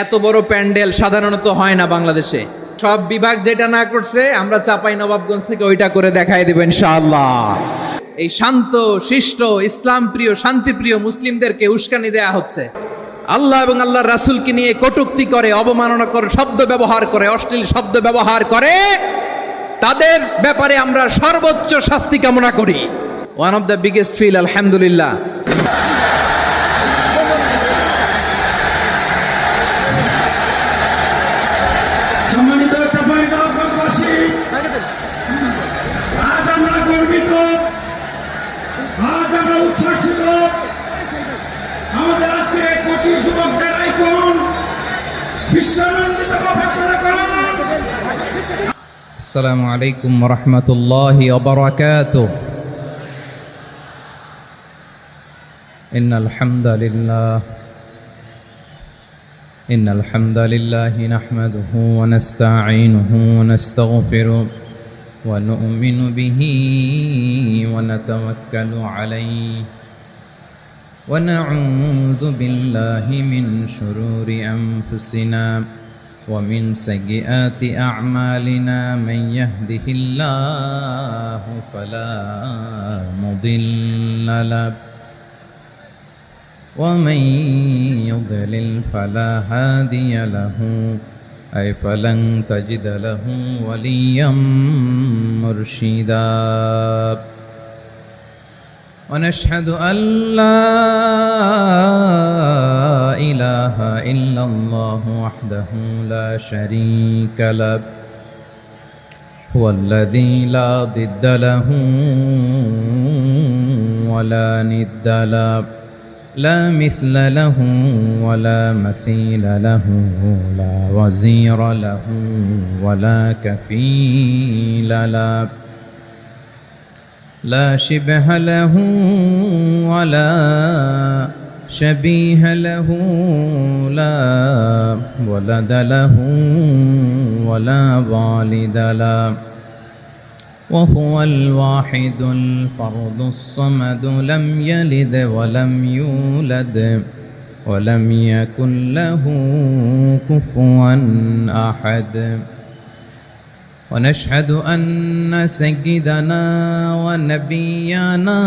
এত বড় প্যান্ডেল সাধারণত হয় না বাংলাদেশে। সব বিভাগ যেটা না করছে আমরা চাপাই নবাবগঞ্জ থেকে ওইটা করে দেখাই দেব ইনশাআল্লাহ। এই শান্ত শিষ্ট ইসলাম প্রিয় শান্তিপ্রিয় মুসলিমদেরকে উস্কানি দেয়া হচ্ছে, আল্লাহ এবং আল্লাহর রাসূলকে নিয়ে কটূক্তি করে, অবমাননা করে, শব্দ ব্যবহার করে, অশ্লীল শব্দ ব্যবহার করে, তাদের ব্যাপারে আমরা সর্বোচ্চ শাস্তি কামনা করি। One of the biggest feel আলহামদুলিল্লাহ। সম্মানিত চাঁপাইনবাবগঞ্জবাসী, আজ আমরা গর্বিত, আজ আমরা উচ্ছ্বাসিত। আমাদের আজকে কোটি যুবকদের আইকন বিশ্বনন্দিত প্রফেসর করেন। আসসালামু আলাইকুম ওয়া রাহমাতুল্লাহি ওয়া বারাকাতুহু। ইন্নাল হামদালিল্লাহি নাহমাদুহু ওয়া নাস্তাঈনুহু ওয়া নাস্তাগফিরুহু ওয়া নু'মিনু বিহি ওয়া নাতাওয়াক্কালু আলাইহি ওয়া না'উযু বিল্লাহি মিন শুরুরি আনফুসিনা ওয়া মিন সাইয়্যাতি আ'মালিনা মান ইয়াহদিহিল্লাহু ফালা মুদিল্লা লাহু ومن يضلل فلا هادي له أي فلن تجد له وليا مرشدا ونشهد أن لا إله إلا الله وحده لا شريك له هو الذي لا ضد له ولا ند له لا مثل له ولا مثيل له لا وزير له ولا كفيل له لا شبه له ولا شبيه له لا ولد له ولا والد له وهو الواحد الفرد الصمد لم يلد ولم يولد ولم يكن له كفوا أحد ونشهد أن سيدنا ونبينا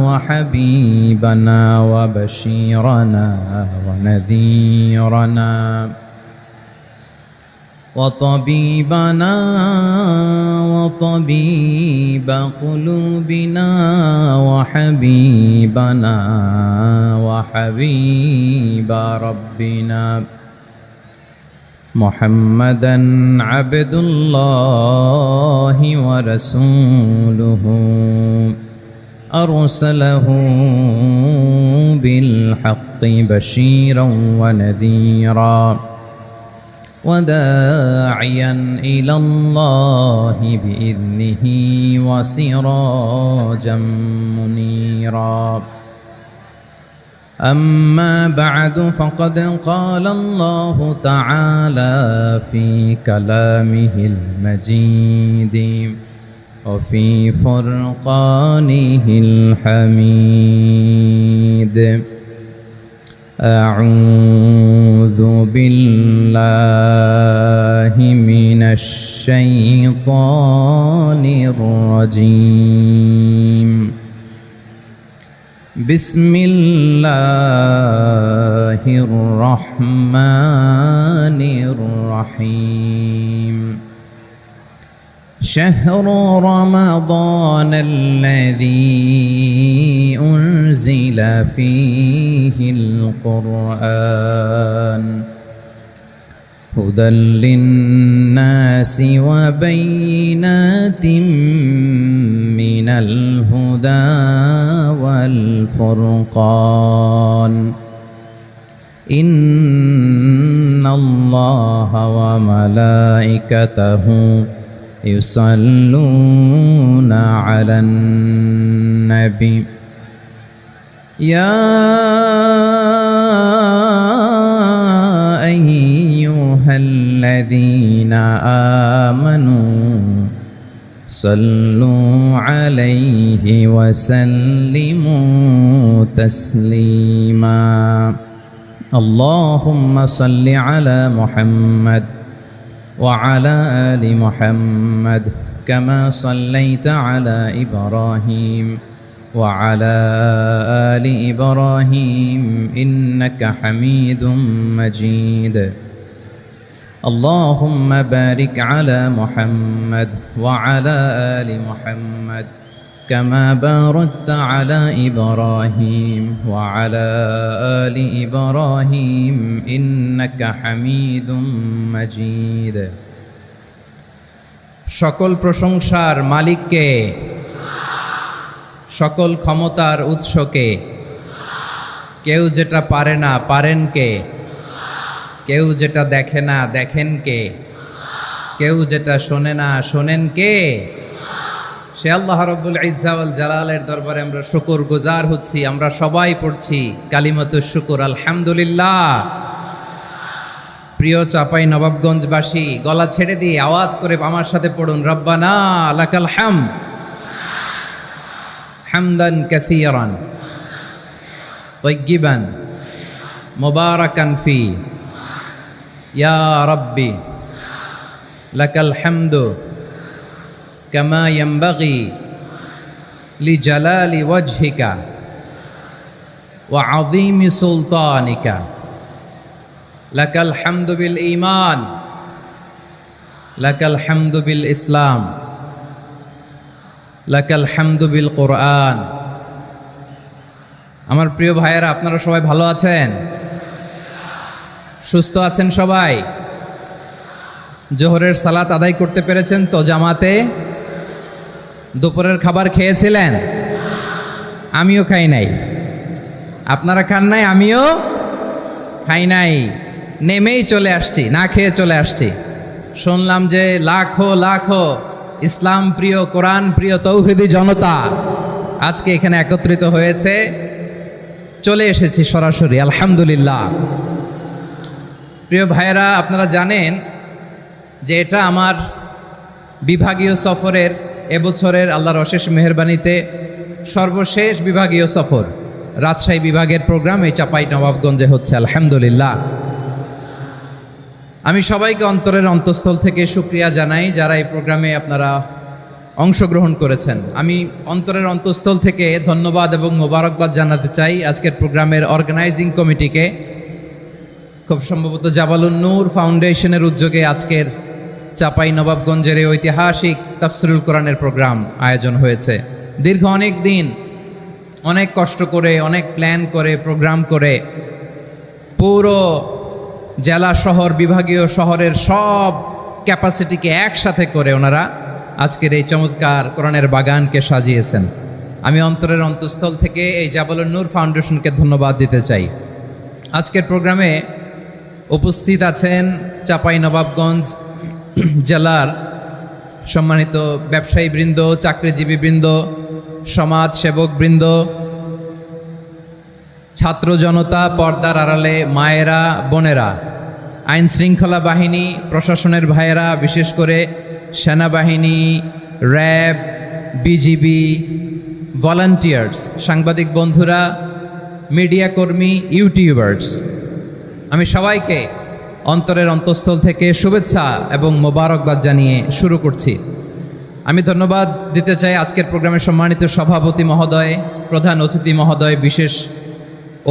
وحبيبنا وبشيرنا ونذيرنا وطبيبنا وطبيب قلوبنا وحبيبنا وحبيب ربنا محمدا عبد الله ورسوله أرسله بالحق بشيرا ونذيرا وداعيا إلى الله بإذنه وسراجا منيرا أما بعد فقد قال الله تعالى في كلامه المجيد وفي فرقانه الحميد أعوذ بالله من الشيطان الرجيم بسم الله الرحمن الرحيم شهر رمضان الذي أنزل فيه القرآن هدى للناس وبينات من الهدى والفرقان إن الله وملائكته يصلون على النبي يا أيها الذين آمنوا صلوا عليه وسلموا تسليما اللهم صل على محمد وعلى آل محمد كما صليت على إبراهيم وعلى آل إبراهيم إنك حميد مجيد اللهم بارك على محمد وعلى آل محمد كما باركت على إبراهيم وعلى آل إبراهيم إنك حميد مجيد সকল প্রশংসার মালিককে, সকল ক্ষমতার উৎসকে। কেউ যেটা পারে না পারেন কে, কেউ যেটা দেখে না দেখেন কে, কেউ যেটা শোনে না শোনেন কে? সে আল্লাহ রাব্বুল ইজ্জা ওয়াল জালালের দরবারে আমরা শুকর গুজার হচ্ছি। আমরা সবাই পড়ছি কালিমাতুশ শুকর, আলহামদুলিল্লাহ। প্রিয় চাপাই নবাবগঞ্জবাসী, গলা ছেড়ে দিয়ে আওয়াজ করে আমার সাথে পড়ুন, রব্বানা লাকাল হামদ হামদান কাসীরান তাইয়্যিবান মুবারাকান ফি ইয়া রাব্বি লাকাল হামদু কামা ইয়ানবাগি লিজালালি ওয়াজহিকা ওয়া আযীমি সুলতানিকা লাকাল হামদু বিল ঈমান লাকাল হামদু বিল ইসলাম লাকাল হামদু বিল কোরআন। আমার প্রিয় ভাইয়েরা, আপনারা সবাই ভালো আছেন? সুস্থ আছেন সবাই? জোহরের সালাত আদায় করতে পেরেছেন তো জামাতে? দুপুরের খাবার খেয়েছিলেন? আমিও খাই নাই। আপনারা খান নাই, আমিও খাই নাই। নেমেই চলে আসছি, না খেয়ে চলে আসছি। শুনলাম যে লাখো লাখো ইসলাম প্রিয়, কোরআন প্রিয় তৌহিদি জনতা আজকে এখানে একত্রিত হয়েছে। চলে এসেছি সরাসরি, আলহামদুলিল্লাহ। প্রিয় ভাইয়েরা, আপনারা জানেন যে এটা আমার বিভাগীয় সফরের, এবছরের আল্লাহর অশেষ মেহেরবানিতে সর্বশেষ বিভাগীয় সফর। রাজশাহী বিভাগের প্রোগ্রাম এই চাপাই নবাবগঞ্জে হচ্ছে, আলহামদুলিল্লাহ। আমি সবাইকে অন্তরের অন্তঃস্থল থেকে শুকরিয়া জানাই যারা এই প্রোগ্রামে আপনারা অংশগ্রহণ করেছেন। আমি অন্তরের অন্তঃস্থল থেকে ধন্যবাদ এবং মোবারকবাদ জানাতে চাই আজকের প্রোগ্রামের অর্গানাইজিং কমিটিকে। খুব সম্ভবত জাবালুন নূর ফাউন্ডেশনের উদ্যোগে আজকের চাপাই নবাবগঞ্জের এই ঐতিহাসিক তাফসিরুল কোরআনের প্রোগ্রাম আয়োজন হয়েছে। দীর্ঘ অনেক দিন, অনেক কষ্ট করে, অনেক প্ল্যান করে, প্রোগ্রাম করে পুরো জেলা শহর, বিভাগীয় শহরের সব ক্যাপাসিটিকে একসাথে করে ওনারা আজকের এই চমৎকার কোরআনের বাগানকে সাজিয়েছেন। আমি অন্তরের অন্তঃস্থল থেকে এই জাবালুন নূর ফাউন্ডেশনকে ধন্যবাদ দিতে চাই। আজকের প্রোগ্রামে উপস্থিত আছেন চাপাই নবাবগঞ্জ জেলার সম্মানিত ব্যবসায়ী বৃন্দ, চাকরিজীবী বৃন্দ, সমাজ সেবক বৃন্দ, ছাত্র জনতা, পর্দার আড়ালে মায়েরা, বোনেরা, আইন শৃঙ্খলা বাহিনী, প্রশাসনের ভাইয়েরা, বিশেষ করে সেনাবাহিনী, র্যাব, বিজিবি, ভলান্টিয়ার্স, সাংবাদিক বন্ধুরা, মিডিয়া কর্মী, ইউটিউবার্স, আমি সবাইকে অন্তরের অন্তঃস্থল থেকে শুভেচ্ছা এবং মোবারকবাদ জানিয়ে শুরু করছি। আমি ধন্যবাদ দিতে চাই আজকের প্রোগ্রামের সম্মানিত সভাপতি মহোদয়, প্রধান অতিথি মহোদয়, বিশেষ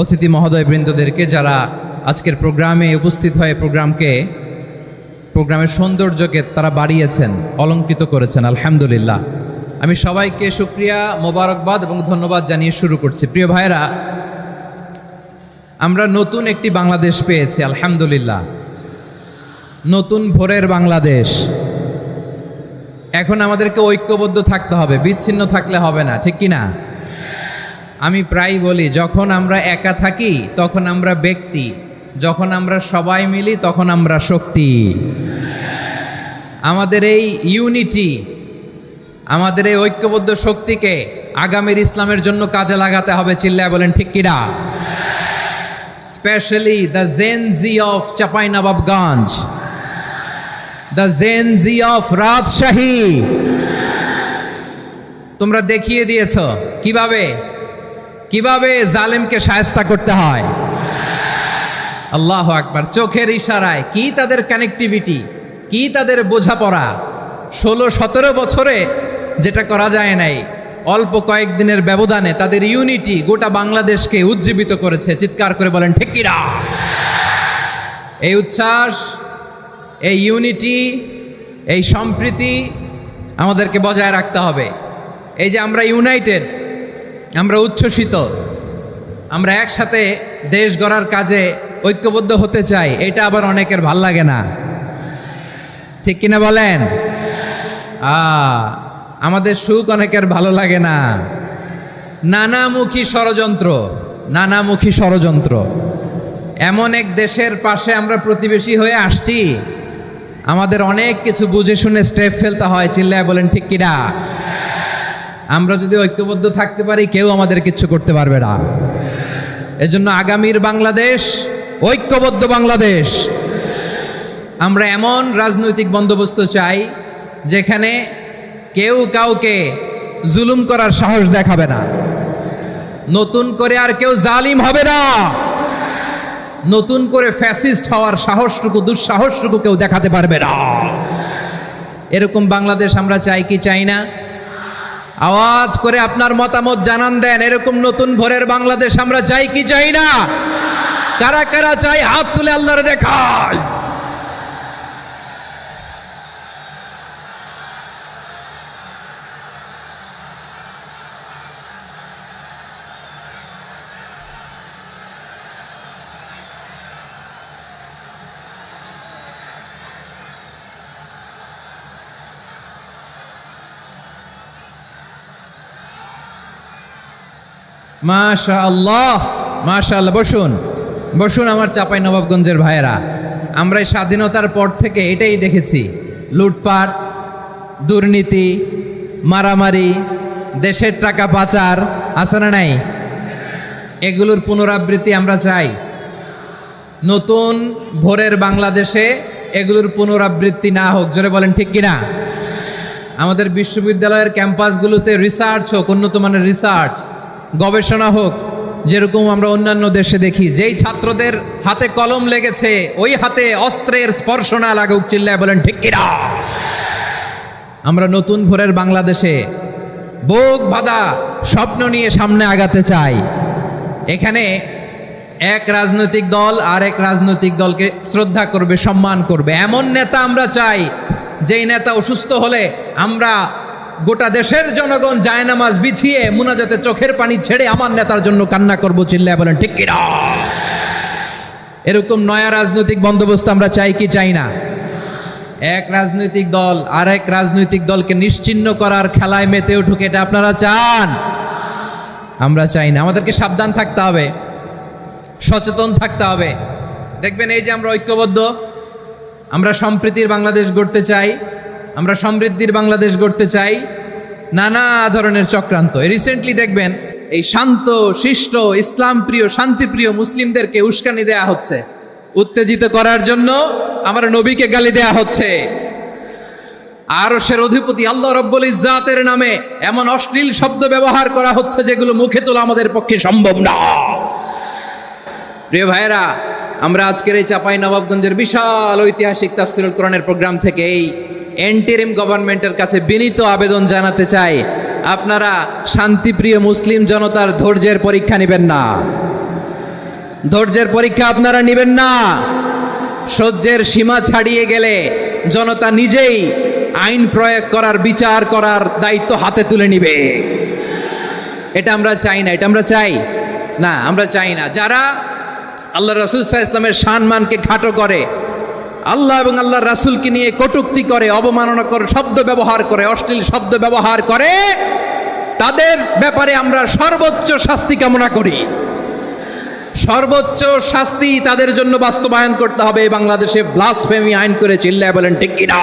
অতিথি মহোদয় বৃন্দদেরকে যারা আজকের প্রোগ্রামে উপস্থিত হয়ে প্রোগ্রামের সৌন্দর্যকে তারা বাড়িয়েছেন, অলঙ্কৃত করেছেন, আলহামদুলিল্লাহ। আমি সবাইকে শুকরিয়া, মোবারকবাদ এবং ধন্যবাদ জানিয়ে শুরু করছি। প্রিয় ভাইরা, আমরা নতুন একটি বাংলাদেশ পেয়েছি, আলহামদুলিল্লাহ। নতুন ভোরের বাংলাদেশ। এখন আমাদেরকে ঐক্যবদ্ধ থাকতে হবে, বিচ্ছিন্ন থাকলে হবে না, ঠিক কিনা? আমি প্রায় বলি, যখন আমরা একা থাকি তখন আমরা ব্যক্তি, যখন আমরা সবাই মিলি তখন আমরা শক্তি। আমাদের এই ইউনিটি, আমাদের এই ঐক্যবদ্ধ শক্তিকে আগামীর ইসলামের জন্য কাজে লাগাতে হবে। চিল্লায় বলেন ঠিক কিনা? Specially the Gen Z of Chapainawabganj, the Gen Z of Rajshahi. তোমরা দেখিয়ে দিয়েছ কিভাবে কিভাবে জালেমকে শায়েস্তা করতে হয়, আল্লাহু আকবার। চোখের ইশারায় কি তাদের কানেক্টিভিটি, কি তাদের বোঝাপড়া। 16-17 বছরে যেটা করা যায় নাই, অল্প কয়েকদিনের ব্যবধানে তাদের ইউনিটি গোটা বাংলাদেশকে উজ্জীবিত করেছে। চিৎকার করে বলেন ঠিক কিনা? এই উচ্ছ্বাস, এই ইউনিটি, এই সম্প্রীতি আমাদেরকে বজায় রাখতে হবে। এই যে আমরা ইউনাইটেড, আমরা উচ্ছ্বসিত, আমরা একসাথে দেশ গড়ার কাজে ঐক্যবদ্ধ হতে চাই, এটা আবার অনেকের ভাল লাগে না, ঠিক কিনা বলেন? আমাদের সুখ অনেকের ভালো লাগে না। নানামুখী ষড়যন্ত্র, নানামুখী ষড়যন্ত্র। এমন এক দেশের পাশে আমরা প্রতিবেশী হয়ে আসছি, আমাদের অনেক কিছু বুঝে শুনে স্টেপ ফেলতে হয়। চিল্লায় বলেন ঠিক কিনা? আমরা যদি ঐক্যবদ্ধ থাকতে পারি, কেউ আমাদের কিচ্ছু করতে পারবে না। এজন্য আগামীর বাংলাদেশ ঐক্যবদ্ধ বাংলাদেশ। আমরা এমন রাজনৈতিক বন্দোবস্ত চাই যেখানে কেউ কাউকে জুলুম করার সাহস দেখাবে না, নতুন করে আর কেউ জালিম হবে না, নতুন করে ফ্যাসিস্ট হওয়ার সাহসটুকু, দুঃসাহসটুকু কেউ দেখাতে পারবে না। এরকম বাংলাদেশ আমরা চাই কি চাই না? আওয়াজ করে আপনার মতামত জানান দেন। এরকম নতুন ভোরের বাংলাদেশ আমরা চাই কি চাই না? কারা কারা চাই হাত তুলে আল্লাহর দেখায়। মাশাআল্লাহ, মাশাআল্লাহ। বসুন, বসুন আমার চাঁপাই নবাবগঞ্জের ভাইয়েরা। আমরা এই স্বাধীনতার পর থেকে এটাই দেখেছি, লুটপাট, দুর্নীতি, মারামারি, দেশের টাকা পাচার, আছে না নাই? এগুলোর পুনরাবৃত্তি আমরা চাই। নতুন ভোরের বাংলাদেশে এগুলোর পুনরাবৃত্তি না হোক। জোরে বলেন ঠিক কিনা? আমাদের বিশ্ববিদ্যালয়ের ক্যাম্পাসগুলোতে রিসার্চ হোক, উন্নত মানের রিসার্চ, গবেষণা হোক, যেরকম আমরা অন্যান্য দেশে দেখি। যেই ছাত্রদের হাতে কলম লেগেছে, ওই হাতে অস্ত্রের স্পর্শ না লাগুক। চিল্লায় বলেন ঠিক কিনা? আমরা নতুন ভোরের বাংলাদেশে বুক বাঁধা স্বপ্ন নিয়ে সামনে আগাতে চাই। এখানে এক রাজনৈতিক দল আর এক রাজনৈতিক দলকে শ্রদ্ধা করবে, সম্মান করবে, এমন নেতা আমরা চাই যেই নেতা অসুস্থ হলে আমরা গোটা দেশের জনগণ জায়নামাজ বিছিয়ে মুনাজাতে চোখের পানি ছেড়ে আমার নেতার জন্য কান্না করবো। চিল্লায় বলেন ঠিক কিনা? এরকম নয়া রাজনৈতিক বন্দোবস্ত আমরা চাই কি চাই না? এক রাজনৈতিক দল আর এক রাজনৈতিক দলকে নিশ্চিহ্ন করার খেলায় মেতে উঠুক, এটা আপনারা চান? আমরা চাই না। আমাদেরকে সাবধান থাকতে হবে, সচেতন থাকতে হবে। দেখবেন এই যে আমরা ঐক্যবদ্ধ, আমরা সম্প্রীতির বাংলাদেশ গড়তে চাই, আমরা সমৃদ্ধির বাংলাদেশ গড়তে চাই, নানা ধরনের চক্রান্ত। রিসেন্টলি দেখবেন এই শান্ত শিষ্ট ইসলাম প্রিয় শান্তিপ্রিয় মুসলিমদেরকে উস্কানি দেয়া হচ্ছে, উত্তেজিত করার জন্য আমার নবীকে গালি দেয়া হচ্ছে। আরশের অধিপতি আল্লাহ রব্বুল ইজ্জাতের নামে এমন অশ্লীল শব্দ ব্যবহার করা হচ্ছে যেগুলো মুখে তোলা আমাদের পক্ষে সম্ভব না। প্রিয় ভাইয়েরা, আমরা আজকের এই চাঁপাই নবাবগঞ্জের বিশাল ঐতিহাসিক তাফসীরুল কোরআনের প্রোগ্রাম থেকে এই এন্টিরিম গভর্নমেন্টের কাছে বিনীত আবেদন জানাতে চাই, আপনারা শান্তিপ্রিয় মুসলিম জনতার ধৈর্যের পরীক্ষা নেবেন না। ধৈর্যের পরীক্ষা আপনারা নেবেন না। সহ্যের সীমা ছাড়িয়ে গেলে জনতা নিজেই আইন প্রয়োগ করার, বিচার করার দায়িত্ব হাতে তুলে নিবে। এটা আমরা চাই না। এটা আমরা চাই না, আমরা চাই না। যারা আল্লাহ রাসূল সাল্লাল্লাহু আলাইহি ওয়াসাল্লামের সম্মানকে খাটো করে, আল্লাহ এবং আল্লাহর রাসূলকে নিয়ে কটূক্তি করে, অবমাননাকর শব্দ ব্যবহার করে, অশ্লীল শব্দ ব্যবহার করে, তাদের ব্যাপারে আমরা সর্বোচ্চ শাস্তি কামনা করি। সর্বোচ্চ শাস্তি তাদের জন্য বাস্তবায়ন করতে হবে। বাংলাদেশে ব্লাসফেমি আইন করে। চিল্লায় বলেন ঠিক কিনা?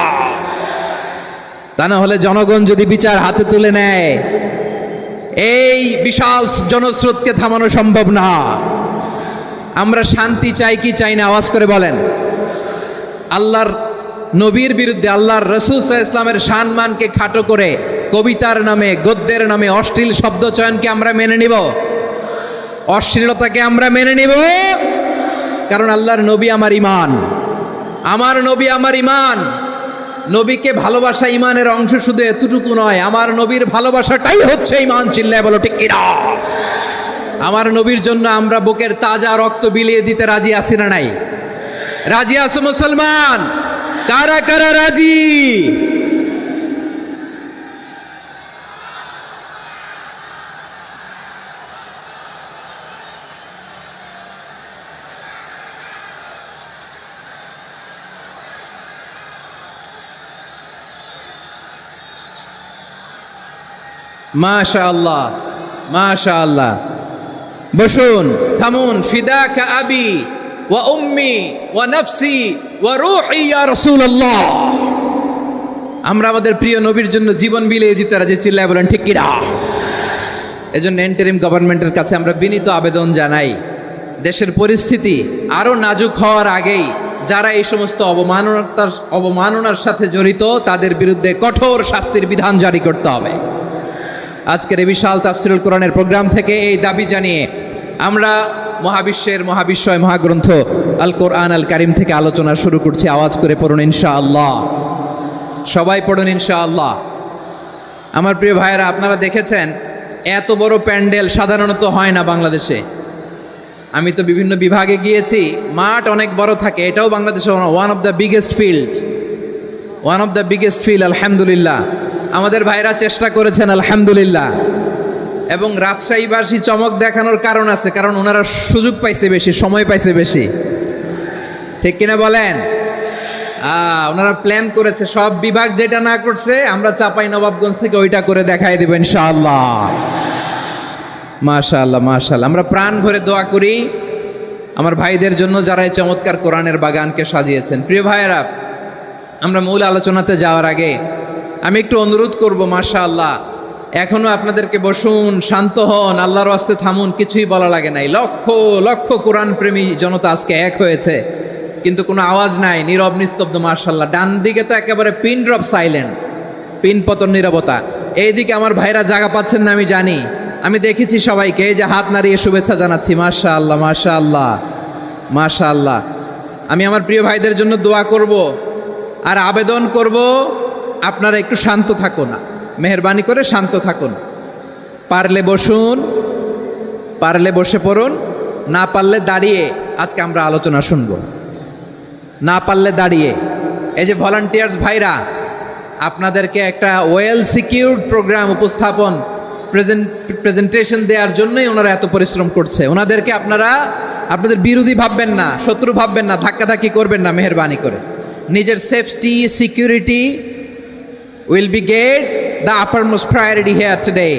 তা না হলে জনগণ যদি বিচার হাতে তুলে নেয়, এই বিশাল জনস্রোতকে থামানো সম্ভব না। আমরা শান্তি চাই কি চাই না? আওয়াজ করে বলেন। আল্লাহর নবীর বিরুদ্ধে, আল্লাহর রাসূল সাল্লাল্লাহু আলাইহি ওয়াসাল্লামের সম্মানকে খাটো করে কবিতার নামে, গদ্যের নামে অশ্লীল শব্দ চয়নকে আমরা মেনে নিব? অশ্লীলতাকে আমরা মেনে নিব? কারণ আল্লাহর নবী আমার ঈমান, আমার নবী আমার ঈমান। নবীকে ভালোবাসা ঈমানের অংশ শুধু এতটুকু নয়, আমার নবীর ভালোবাসাটাই হচ্ছে ঈমান। চিল্লায় বলো ঠিক কিনা? আমার নবীর জন্য আমরা বুকের তাজা রক্ত বিলিয়ে দিতে রাজি আছি না নাই? রাজি আছো মুসলমান? কারা কারা রাজি? মাশাআল্লাহ মাশাআল্লাহ। বসুন, থামুন। ফিদাকা আবি ওয়া উম্মি ওয়া নাফসি ওয়া রূহি ইয়া রাসূলুল্লাহ। আমরা আমাদের প্রিয় নবীর জন্য জীবন বিলিয়ে দিতে রাজি। চিল্লায় বলেন ঠিক কিনা? এজন্য ইন্টারিম গভর্নমেন্টের কাছে আমরা বিনীত আবেদন জানাই, দেশের পরিস্থিতি আরো নাজুক হওয়ার আগেই যারা এই সমস্ত অবমাননার সাথে জড়িত তাদের বিরুদ্ধে কঠোর শাস্তির বিধান জারি করতে হবে। আজকের এই বিশাল তাফসীরুল কোরআনের প্রোগ্রাম থেকে এই দাবি জানিয়ে আমরা মহাবিশ্বের মহাবিশ্বয় মহাগ্রন্থ আল কোরআন আল কারিম থেকে আলোচনা শুরু করছি। আওয়াজ করে পড়ুন ইনশাআল্লাহ। সবাই পড়ুন ইনশাআল্লাহ। আমার প্রিয় ভাইয়েরা, আপনারা দেখেছেন এত বড় প্যান্ডেল সাধারণত হয় না বাংলাদেশে। আমি তো বিভিন্ন বিভাগে গিয়েছি, মাঠ অনেক বড় থাকে। এটাও বাংলাদেশে one of the biggest field. আলহামদুলিল্লাহ, আমাদের ভাইরা চেষ্টা করেছেন আলহামদুলিল্লাহ। এবং রাজশাহীবাসী চমক দেখানোর কারণ আছে, কারণ ওনারা সুযোগ পাইছে বেশি, সময় পাইছে বেশি। ঠিক কিনা বলেন? ওনারা প্ল্যান করেছে, সব বিভাগ যেটা না করছে আমরা চাপাই নবাবগঞ্জ থেকে ওইটা করে দেখাই দেব ইনশাআল্লাহ। মাশাআল্লাহ মাশাআল্লাহ। আমরা প্রাণ ভরে দোয়া করি আমার ভাইদের জন্য যারা এই চমৎকার কোরআনের বাগানকে সাজিয়েছেন। প্রিয় ভাইয়েরা, আমরা মূল আলোচনাতে যাওয়ার আগে আমি একটু অনুরোধ করব, মাশাআল্লাহ এখনো আপনাদেরকে বসুন, শান্ত হন, আল্লাহর ওয়াস্তে থামুন, কিছুই বলা লাগে নাই। লক্ষ লক্ষ কোরআন প্রেমী জনতা আজকে এক হয়েছে, কিন্তু কোনো আওয়াজ নাই, নীরব নিস্তব্ধ। মাশাআল্লাহ, ডান দিকে তো একেবারে পিন ড্রপ সাইলেন্ট, পিন পতন নীরবতা। এইদিকে আমার ভাইরা জায়গা পাচ্ছেন না আমি জানি, আমি দেখেছি সবাইকে, এই যে হাত নাড়িয়ে শুভেচ্ছা জানাচ্ছি। মাশাআল্লাহ মাশাআল্লাহ মাশাআল্লাহ। আমি আমার প্রিয় ভাইদের জন্য দোয়া করব আর আবেদন করব, আপনারা একটু শান্ত থাকুন, মেহেরবানি করে শান্ত থাকুন। পারলে বসুন, পারলে বসে পড়ুন, না পারলে দাঁড়িয়ে আজকে আমরা আলোচনা শুনব। না পারলে দাঁড়িয়ে। এই যে ভলান্টিয়ার্স ভাইরা, আপনাদেরকে একটা ওয়েল সিকিউরড প্রোগ্রাম উপস্থাপন প্রেজেন্টেশন দেওয়ার জন্যই ওনারা এত পরিশ্রম করছে। ওনাদেরকে আপনারা আপনাদের বিরোধী ভাববেন না, শত্রু ভাববেন না, ধাক্কাধাক্কি করবেন না, মেহেরবানি করে। নিজের safety security will be get the uppermost priority here today.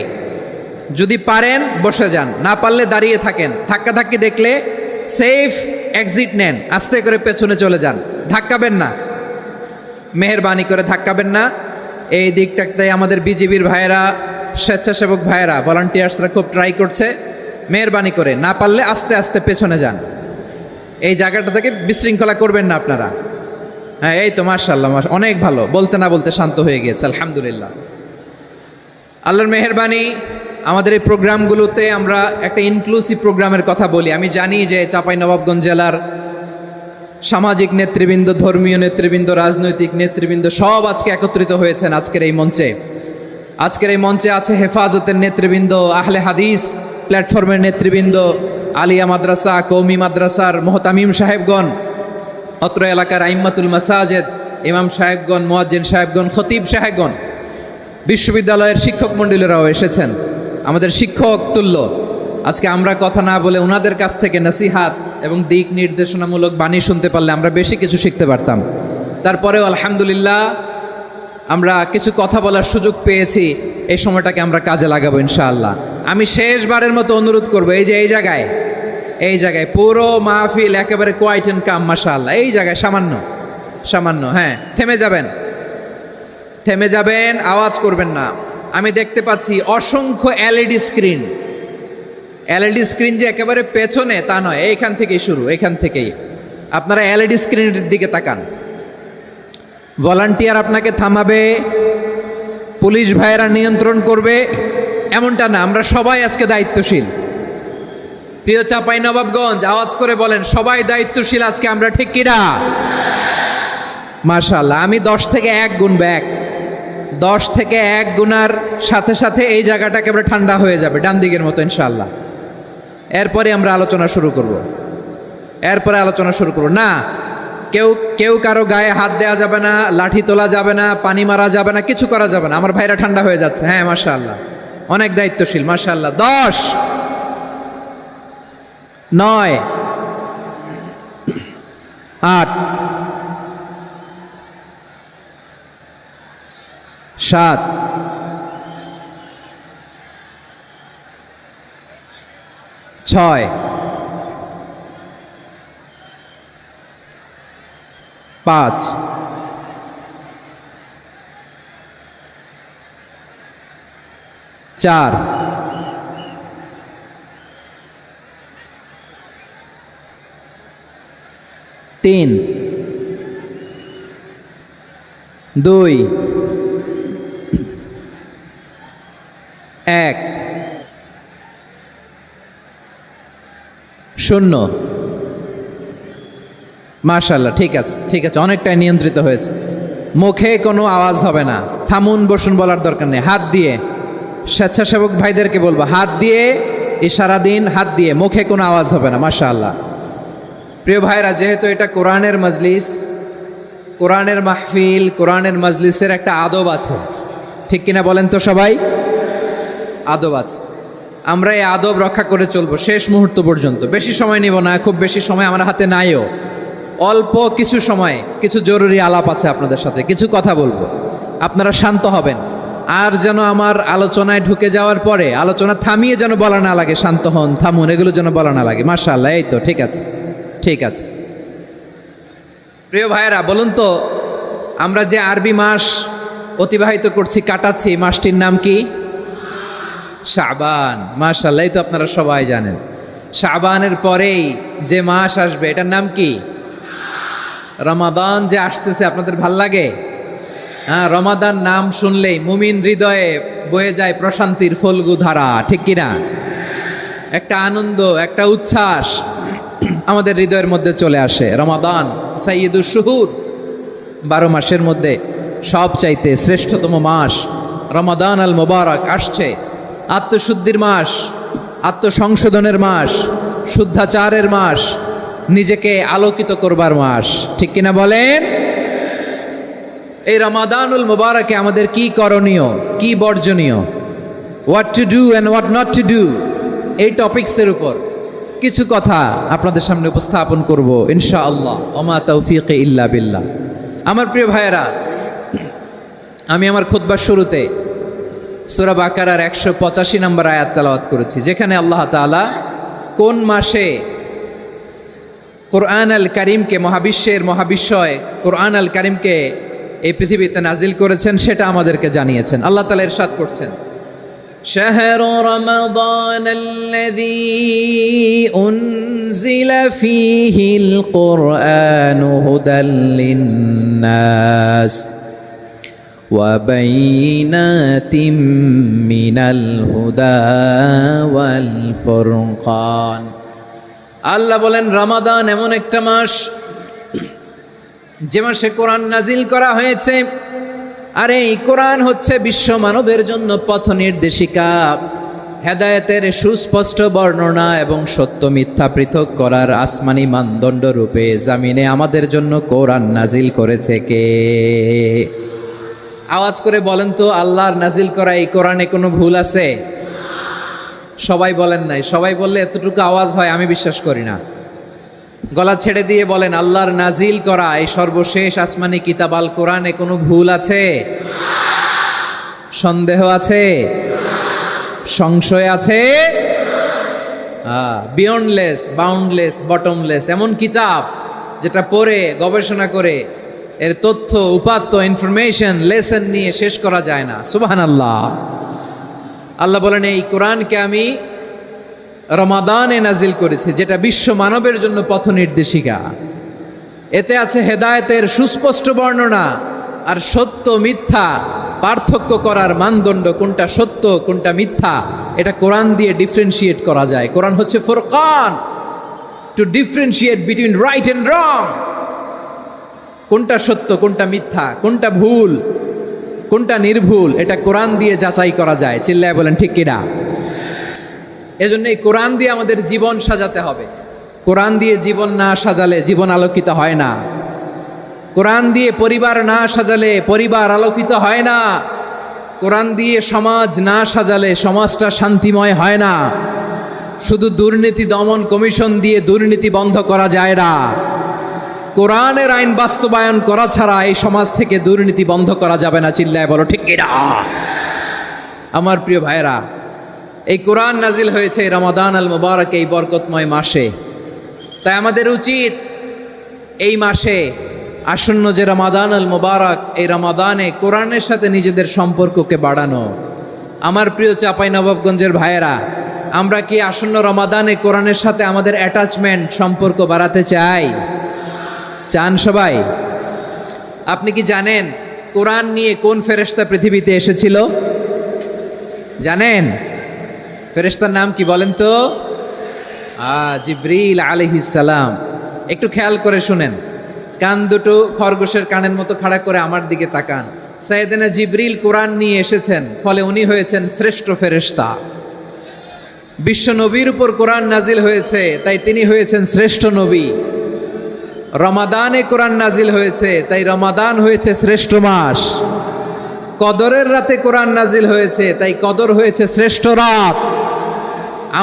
যদি পারেন বসে যান, না পারলে দাঁড়িয়ে থাকেন। ধাক্কাধাক্কি দেখলে সেফ এক্সিট নেন, আস্তে করে পেছনে চলে যান, ধাক্কাবেন না, মেহেরবানি করে ধাক্কাবেন না। এই দিকটাতে আমাদের বিজিবির ভাইয়েরা, স্বেচ্ছাসেবক ভাইয়েরা, ভলান্টিয়ার্সরা খুব ট্রাই করছে। মেহেরবানি করে না পারলে আস্তে আস্তে পেছনে যান। এই জায়গাটা থেকে বিশৃঙ্খলা করবেন না আপনারা। হ্যাঁ, এই তো মাশাআল্লাহ, অনেক ভালো। বলতে না বলতে শান্ত হয়ে গিয়েছে, আলহামদুলিল্লাহ। আল্লাহর মেহেরবানি, আমাদের এই প্রোগ্রামগুলোতে আমরা একটা ইনক্লুসিভ প্রোগ্রামের কথা বলি। আমি জানি যে চাঁপাইনবাবগঞ্জ জেলার সামাজিক নেতৃবৃন্দ, ধর্মীয় নেতৃবৃন্দ, রাজনৈতিক নেতৃবৃন্দ সব আজকে একত্রিত হয়েছেন আজকের এই মঞ্চে। আজকের এই মঞ্চে আছে হেফাজতের নেতৃবৃন্দ, আহলে হাদিস প্ল্যাটফর্মের নেতৃবৃন্দ, আলিয়া মাদ্রাসা, কৌমি মাদ্রাসার মোহতামিম সাহেবগণ, অত্র এলাকার আইম্মাতুল মাসাজিদ, ইমাম সাহেবগণ, মুয়াজ্জিন সাহেবগণ, খতিব সাহেবগণ, বিশ্ববিদ্যালয়ের শিক্ষক মণ্ডলীরাও এসেছেন, আমাদের শিক্ষক তুল্য। আজকে আমরা কথা না বলে ওনাদের কাছ থেকে নসিহাত এবং দিক নির্দেশনামূলক বাণী শুনতে পারলে আমরা বেশি কিছু শিখতে পারতাম। তারপরেও আলহামদুলিল্লাহ আমরা কিছু কথা বলার সুযোগ পেয়েছি। এই সময়টাকে আমরা কাজে লাগাবো ইনশাআল্লাহ। আমি শেষবারের মতো অনুরোধ করবো, এই যে এই জায়গায় পুরো মাহফিল একেবারে কোয়াইট এন্ড কাম, মাশাআল্লাহ। এই জায়গায় সামান্য হ্যাঁ, থেমে যাবেন, আওয়াজ করবেন না। আমি দেখতে পাচ্ছি অসংখ্য এলইডি স্ক্রিন যে একেবারে পেছনে তা নয়, এইখান থেকেই শুরু, এইখান থেকেই আপনারা এলইডি স্ক্রিনের দিকে তাকান। ভলান্টিয়ার আপনাকে থামাবে, পুলিশ ভাইয়েরা নিয়ন্ত্রণ করবে, এমনটা না। আমরা সবাই আজকে দায়িত্বশীল। প্রিয় চাপাই নবাবগঞ্জ, আওয়াজ করে বলেন সবাই দায়িত্বশীল আজকে আমরা, ঠিক কিনা? মাশাআল্লাহ। আমি 10 থেকে 1 গুনবো, 10 থেকে 1 গুনার সাথে সাথে এই জায়গাটা একেবারে ঠান্ডা হয়ে যাবে, ডান দিকের মতো ইনশাআল্লাহ। এরপরে আমরা আলোচনা শুরু করব। না, কেউ কারো গায়ে হাত দেওয়া যাবে না, লাঠি তোলা যাবে না, পানি মারা যাবে না, কিছু করা যাবে না। আমার ভাইরা ঠান্ডা হয়ে যাচ্ছে। হ্যাঁ মাশাআল্লাহ, অনেক দায়িত্বশীল মাশাআল্লাহ। 10, 9, 8, 7, 6, 5, 4, 3, 2, 1, 0। মাশাআল্লাহ, ঠিক আছে, অনেকটাই নিয়ন্ত্রিত হয়েছে। মুখে কোনো আওয়াজ হবে না, থামুন বসুন বলার দরকার নেই। হাত দিয়ে, স্বেচ্ছাসেবক ভাইদেরকে বলবো, হাত দিয়ে ইশারা দিন, হাত দিয়ে, মুখে কোনো আওয়াজ হবে না। মাশাআল্লাহ। প্রিয় ভাইরা, যেহেতু এটা কোরআনের মজলিস, কোরআনের মাহফিল, কোরআনের মজলিসের একটা আদব আছে, ঠিক কিনা বলেন তো সবাই? আদব আছে। আমরা এই আদব রক্ষা করে চলবো শেষ মুহূর্ত পর্যন্ত। বেশি সময় নিব না, খুব বেশি সময় আমার হাতে নাইও। অল্প কিছু সময় কিছু জরুরি আলাপ আছে আপনাদের সাথে, কিছু কথা বলবো, আপনারা শান্ত হবেন। আর যেন আমার আলোচনায় ঢুকে যাওয়ার পরে আলোচনা থামিয়ে যেন বলা না লাগে শান্ত হন, থামুন, এগুলো যেন বলা না লাগে। মাশাআল্লাহ, এই তো ঠিক আছে। প্রিয় ভাইয়েরা, বলুন তো, আমরা যে আরবি মাস অতিবাহিত করছি, কাটাচ্ছি, মাসটির নাম কি? শাবান। মাশাআল্লাহ, এই তো আপনারা সবাই জানেন। শাবানের পরেই যে মাস আসবে এটার নাম কি? রমাদান যে আসতেছে, আপনাদের ভাল লাগে? হ্যাঁ, রমাদান নাম শুনলেই মুমিন হৃদয়ে বয়ে যায় প্রশান্তির ফল্গু ধারা, ঠিক কিনা? একটা আনন্দ, একটা উচ্ছ্বাস আমাদের হৃদয়ের মধ্যে চলে আসে। রমাদান সাইয়্যিদুশ শুহুর, 12 মাসের মধ্যে সবচাইতে শ্রেষ্ঠতম মাস রমাদান আল মুবারক আসছে। আত্মশুদ্ধির মাস, আত্মসংশোধনের মাস, শুদ্ধাচারের মাস, নিজেকে আলোকিত করবার মাস, ঠিক কিনা বলেন? এই রমাদানুল মুবারকে আমাদের কি করণীয়, কি বর্জনীয়, what to do and what not to do, এই টপিকসের উপর কিছু কথা আপনাদের সামনে উপস্থাপন করব ইনশাআল্লাহ। ওমা তাওফীকি ইল্লা বিল্লাহ। আমার প্রিয় ভাইয়েরা, আমি আমার খুতবার শুরুতে সূরা বাকারার 185 নম্বর আয়াত তেলাওয়াত করেছি, যেখানে আল্লাহ তাআলা কোন মাসে কোরআন আল কারীমকে, মহাবিশ্বের মহাবিশ্বয় কোরআন আল কারীমকে এই পৃথিবীতে নাজিল করেছেন সেটা আমাদেরকে জানিয়েছেন। আল্লাহ তাআলা ইরশাদ করছেন, শাহরু রমাদান আল্লাযী উনজিলা ফীহিল কুরআনু হুদাল লিন-নাস ওয়া বাইনাতিম মিনাল হুদা ওয়াল ফুরকান। আল্লাহ বলেন, রমাদান এমন একটা মাস যে মাসে কোরআন নাজিল করা হয়েছে। আর এই কোরআন হচ্ছে বিশ্ব মানবের জন্য পথ নির্দেশিকা, হেদায়েতের সুস্পষ্ট বর্ণনা এবং সত্য মিথ্যা পৃথক করার আসমানি মানদণ্ড রূপে জামিনে আমাদের জন্য কোরআন নাজিল করেছে কে? আওয়াজ করে বলেন তো, আল্লাহর নাজিল করা এই কোরআনে কোনো ভুল আছে? সবাই বলেন নাই। সবাই বললে এতটুকু আওয়াজ হয় আমি বিশ্বাস করি না। গলা ছেড়ে দিয়ে বলেন, আল্লাহর নাজিল করা এই সর্বশেষ আসমানি কিতাব আল কোরআনে কোনো ভুল আছে? সন্দেহ আছে? সংশয় আছে? বিয়ন্ডলেস, বাউন্ডলেস, বটমলেস, এমন কিতাব যেটা পড়ে গবেষণা করে এর তথ্য, উপাত্ত, ইনফরমেশন, লেসন নিয়ে শেষ করা যায় না। সুবহানাল্লাহ। আল্লাহ বলেন, এই কোরআনকে আমি রমাদানে নাজিল করেছি, যেটা বিশ্ব মানবের জন্য পথ নির্দেশিকা। এতে আছে হেদায়েতের সুস্পষ্ট বর্ণনা আর সত্য মিথ্যা পার্থক্য করার মানদণ্ড, কোনটা সত্য কোনটা মিথ্যা, এটা কোরআন দিয়ে ডিফারেন্সিয়েট করা যায়। কোরআন হচ্ছে ফুরকান, to differentiate between right and wrong. কোনটা সত্য কোনটা মিথ্যা, কোনটা ভুল কোনটা নির্ভুল, এটা কোরআন দিয়ে যাচাই করা যায়। চিল্লায় বলেন ঠিক কিনা? এজন্য এই কোরআন দিয়ে আমাদের জীবন সাজাতে হবে। কোরআন দিয়ে জীবন না সাজালে জীবন আলোকিত হয় না। কোরআন দিয়ে পরিবার না সাজালে পরিবার আলোকিত হয় না। কোরআন দিয়ে সমাজ না সাজালে সমাজটা শান্তিময় হয় না। শুধু দুর্নীতি দমন কমিশন দিয়ে দুর্নীতি বন্ধ করা যায় না। কোরআনের আইন বাস্তবায়ন করা ছাড়া এই সমাজ থেকে দুর্নীতি বন্ধ করা যাবে না। চিল্লায় বলো ঠিক কিনা? আমার প্রিয় ভাইরা, এই কোরআন নাজিল হয়েছে রমাদান আল মুবারক, এই বরকতময় মাসে। তাই আমাদের উচিত এই মাসে আসন্ন যে রমাদান আল মুবারক, এই রমাদানে কোরআনের সাথে নিজেদের সম্পর্ককে বাড়ানো। আমার প্রিয় চাঁপাইনবাবগঞ্জের ভাইয়েরা, আমরা কি আসন্ন রমাদানে কোরআনের সাথে আমাদের অ্যাটাচমেন্ট, সম্পর্ক বাড়াতে চাই? চান সবাই? আপনি কি জানেন কোরআন নিয়ে কোন ফেরেশতা পৃথিবীতে এসেছিল? জানেন? ফেরেশতার নাম কি বলেন তো? জিবরিল আলাইহিস সালাম। একটু খেয়াল করে শুনেন, কান দুটো খরগোশের কানের মতো খাড়া করে আমার দিকে তাকান। সাইয়েদনা জিবরিল কোরআন নিয়ে এসেছেন, ফলে উনি হয়েছেন শ্রেষ্ঠ ফেরেশতা। বিশ্ব নবীর উপর কোরআন নাজিল হয়েছে, তাই তিনি হয়েছেন শ্রেষ্ঠ নবী। রমাদানে কোরআন নাজিল হয়েছে, তাই রমাদান হয়েছে শ্রেষ্ঠ মাস। কদরের রাতে কোরআন নাজিল হয়েছে, তাই কদর হয়েছে শ্রেষ্ঠ রাত।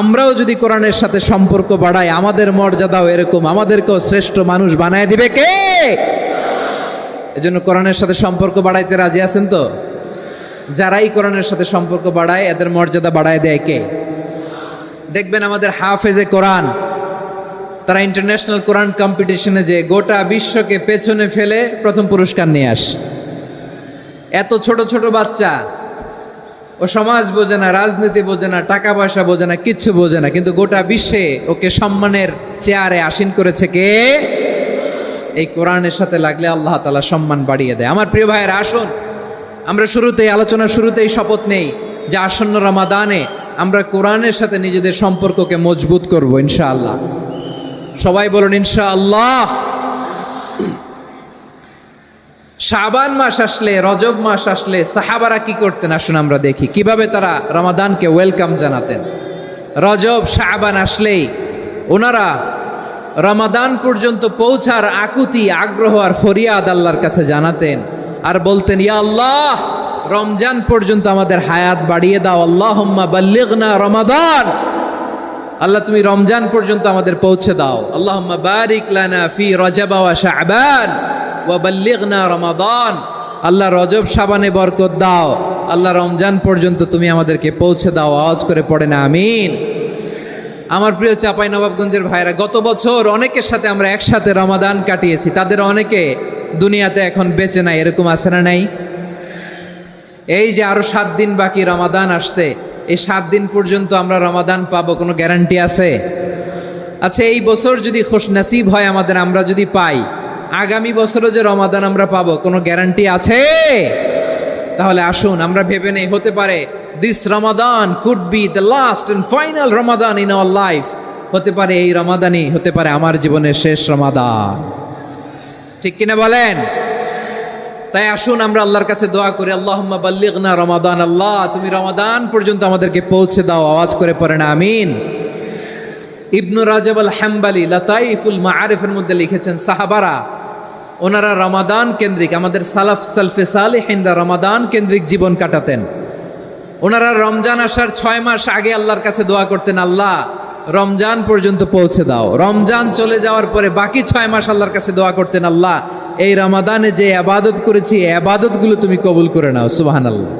আমরাও যদি কোরআনের সাথে সম্পর্ক বাড়াই, আমাদের মর্যাদাও এরকম, আমাদেরকেও শ্রেষ্ঠ মানুষ বানায় দিবে কে? এজন্য কোরআনের সাথে সম্পর্ক বাড়াইতে রাজি আছেন তো? যারাই কোরআনের সাথে সম্পর্ক বাড়ায়, এদের মর্যাদা বাড়ায় দেয় কে? দেখবেন আমাদের হাফেজে কোরআন, তারা ইন্টারন্যাশনাল কোরআন কম্পিটিশনে যে গোটা বিশ্বকে পেছনে ফেলে প্রথম পুরস্কার নিয়ে আসে। এত ছোট ছোট বাচ্চা, ও সমাজ বোঝে না, রাজনীতি বোঝে না, টাকা পয়সা বোঝে না, কিচ্ছু বোঝে না, কিন্তু গোটা বিশ্বে ওকে সম্মানের চেয়ারে আসীন করেছে কে? এই কোরআনের সাথে লাগলে আল্লাহ তাআলা সম্মান বাড়িয়ে দেয়। আমার প্রিয় ভাইয়েরা, আসুন আমরা শুরুতেই, আলোচনার শুরুতেই শপথ নেই যে আসন্ন রমাদানে আমরা কোরআনের সাথে নিজেদের সম্পর্ককে মজবুত করব ইনশাআল্লাহ। সবাই বলুন ইনশাআল্লাহ। শাবান মাস আসলে, রজব মাস আসলে সাহাবারা কি করতেন? আসুন আমরা দেখি কিভাবে তারা রমাদানকে ওয়েলকাম জানাতেন। রজব শাবান আসলেই ওনারা রমাদান পর্যন্ত পৌঁছার আকুতি, আগ্রহ আর ফরিয়াদ আল্লাহর কাছে জানাতেন আর বলতেন, ইয়া আল্লাহ, রমজান পর্যন্ত আমাদের হায়াত বাড়িয়ে দাও। আল্লাহুম্মা বাল্লিগনা রমাদান, আল্লাহ তুমি রমজান পর্যন্ত আমাদের পৌঁছে দাও। আল্লাহুম্মা বারিক লানা ফি রজব ওয়া শাবান ওয়া বাল্লিগনা রমাদান, আল্লাহ রজব শাবানে বরকত দাও, আল্লাহ রমজান পর্যন্ত তুমি আমাদেরকে পৌঁছে দাও। আওয়াজ করে পড়ে না আমিন। আমার প্রিয় চাঁপাইনবাবগঞ্জের ভাইরা, গত বছর অনেকের সাথে আমরা একসাথে রমাদান কাটিয়েছি, তাদের অনেকে দুনিয়াতে এখন বেঁচে নাই, এরকম আছে না নাই? এই যে আরো 7 দিন বাকি রমাদান আসতে, এই 7 দিন পর্যন্ত আমরা রমাদান পাবো, কোনো গ্যারান্টি আছে? আচ্ছা, এই বছর যদি খুশনসিব হয় আমাদের, আমরা যদি পাই, আগামী বছরও যে রমাদান আমরা পাবো, কোনো গ্যারান্টি আছে? তাহলে আসুন আমরা ভেবে নেই, হতে পারে this Ramadan could be the last and final Ramadan in our life. হতে পারে এই রমাদানই হতে পারে আমার জীবনের শেষ রমাদান। ঠিক কিনা বলেন? তাই আসুন আমরা আল্লাহর কাছে দোয়া করি, আল্লাহুম্মা বাল্লিগনা রমাদান, আল্লাহ তুমি রমাদান পর্যন্ত আমাদেরকে পৌঁছে দাও। আওয়াজ করে পড়েন আমিন। ইবনু রাজব আল হাম্বালি লাতাইফুল মাআরিফের মধ্যে লিখেছেন, সাহাবারা ওনারা রমাদান কেন্দ্রিক, আমাদের সালাফ সালফে সালেহিনরা রমাদান কেন্দ্রিক জীবন কাটাতেন। ওনারা রমজান আসার 6 মাস আগে আল্লাহর কাছে দোয়া করতেন, আল্লাহ রমজান পর্যন্ত পৌঁছে দাও। রমজান চলে যাওয়ার পরে বাকি 6 মাস আল্লাহর কাছে দোয়া করতেন, আল্লাহ এই রমাদানে যে ইবাদত করেছি, এই ইবাদতগুলো তুমি কবুল করে নাও। সুবহানাল্লাহ।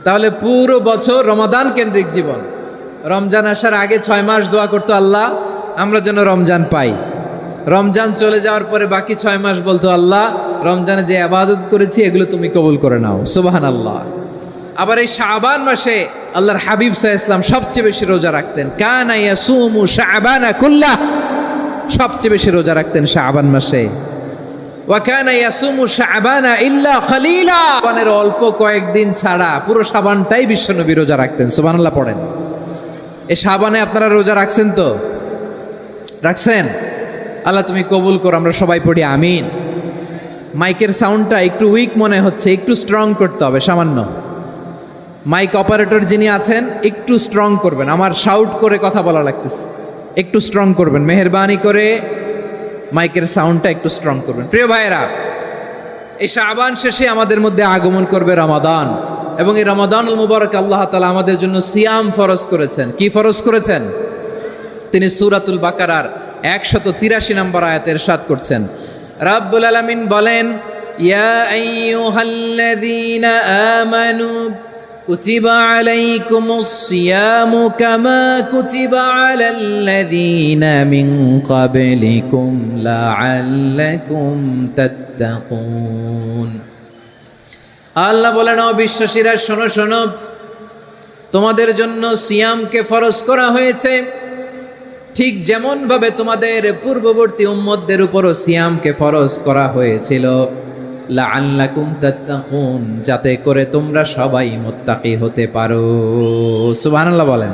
তাহলে পুরো বছর রমাদান কেন্দ্রিক জীবন। রমজান আসার আগে 6 মাস দোয়া করতো, আল্লাহ আমরা যেন রমজান পাই। রমজান চলে যাওয়ার পরে বাকি 6 মাস বলতো, আল্লাহ রমজানে যে ইবাদত করেছি এগুলো তুমি কবুল করে নাও। সুবহানাল্লাহ। আবার এই শাবান মাসে আল্লাহর হাবিব সাল্লাল্লাহু আলাইহি ওয়াসাল্লাম সবচেয়ে বেশি রোজা রাখতেন। কানা ইয়াসুমু শাবানা কুল্লাহ, সবচেয়ে বেশি রোজা রাখতেন শাবান মাসে। ওয়া কানা ইয়াসুমু শাবানা ইল্লা খালিলা, শাবানের অল্প কয়েকদিন ছাড়া পুরো শাবানটাই বিশ্বনবী রোজা রাখতেন। সুবহানাল্লাহ পড়েন। এই শাবানে আপনারা রোজা রাখছেন তো? রাখছেন? আল্লাহ তুমি কবুল করো, আমরা সবাই পড়ি আমিন। মাইকের সাউন্ডটা একটু উইক মনে হচ্ছে, একটু স্ট্রং করতে হবে সামান্য। মাইক অপারেটর যিনি আছেন একটু স্ট্রং করবেন, আমার শাউট করে কথা বলা লাগতেছে, একটু স্ট্রং করবেন মেহেরবানি করে, মাইকের সাউন্ডটা একটু স্ট্রং করবেন। প্রিয় ভাইয়েরা, এই শাবান শেষে আমাদের মধ্যে আগমন করবে রমাদান, এবং এই রমাদানুল মুবারক আল্লাহ তাআলা আমাদের জন্য সিয়াম ফরজ করেছেন। কি ফরজ করেছেন? তিনি সূরাতুল বাকারার 183 নম্বর আয়াতে ইরশাদ করছেন, রাব্বুল আলামিন বলেন, ইয়া আইয়ুহাল্লাযীনা আমানু কুতিবা আলাইকুমুস সিয়ামু কামা কুতিবা আলাল্লাযীনা মিন ক্বাবলিকুম লাআল্লাকুম তাত্তাকুন। আল্লাহ বলেন, ও বিশ্বাসীরা শোনো শোনো, তোমাদের জন্য সিয়ামকে ফরজ করা হয়েছে, ঠিক যেমন ভাবে তোমাদের পূর্ববর্তী উম্মতদের উপরও সিয়ামকে ফরজ করা হয়েছিল, লাআল্লাকুম তাত্তাকুন, যাতে করে তোমরা সবাই মুত্তাকি হতে পারো। সুবহানাল্লাহ বলেন,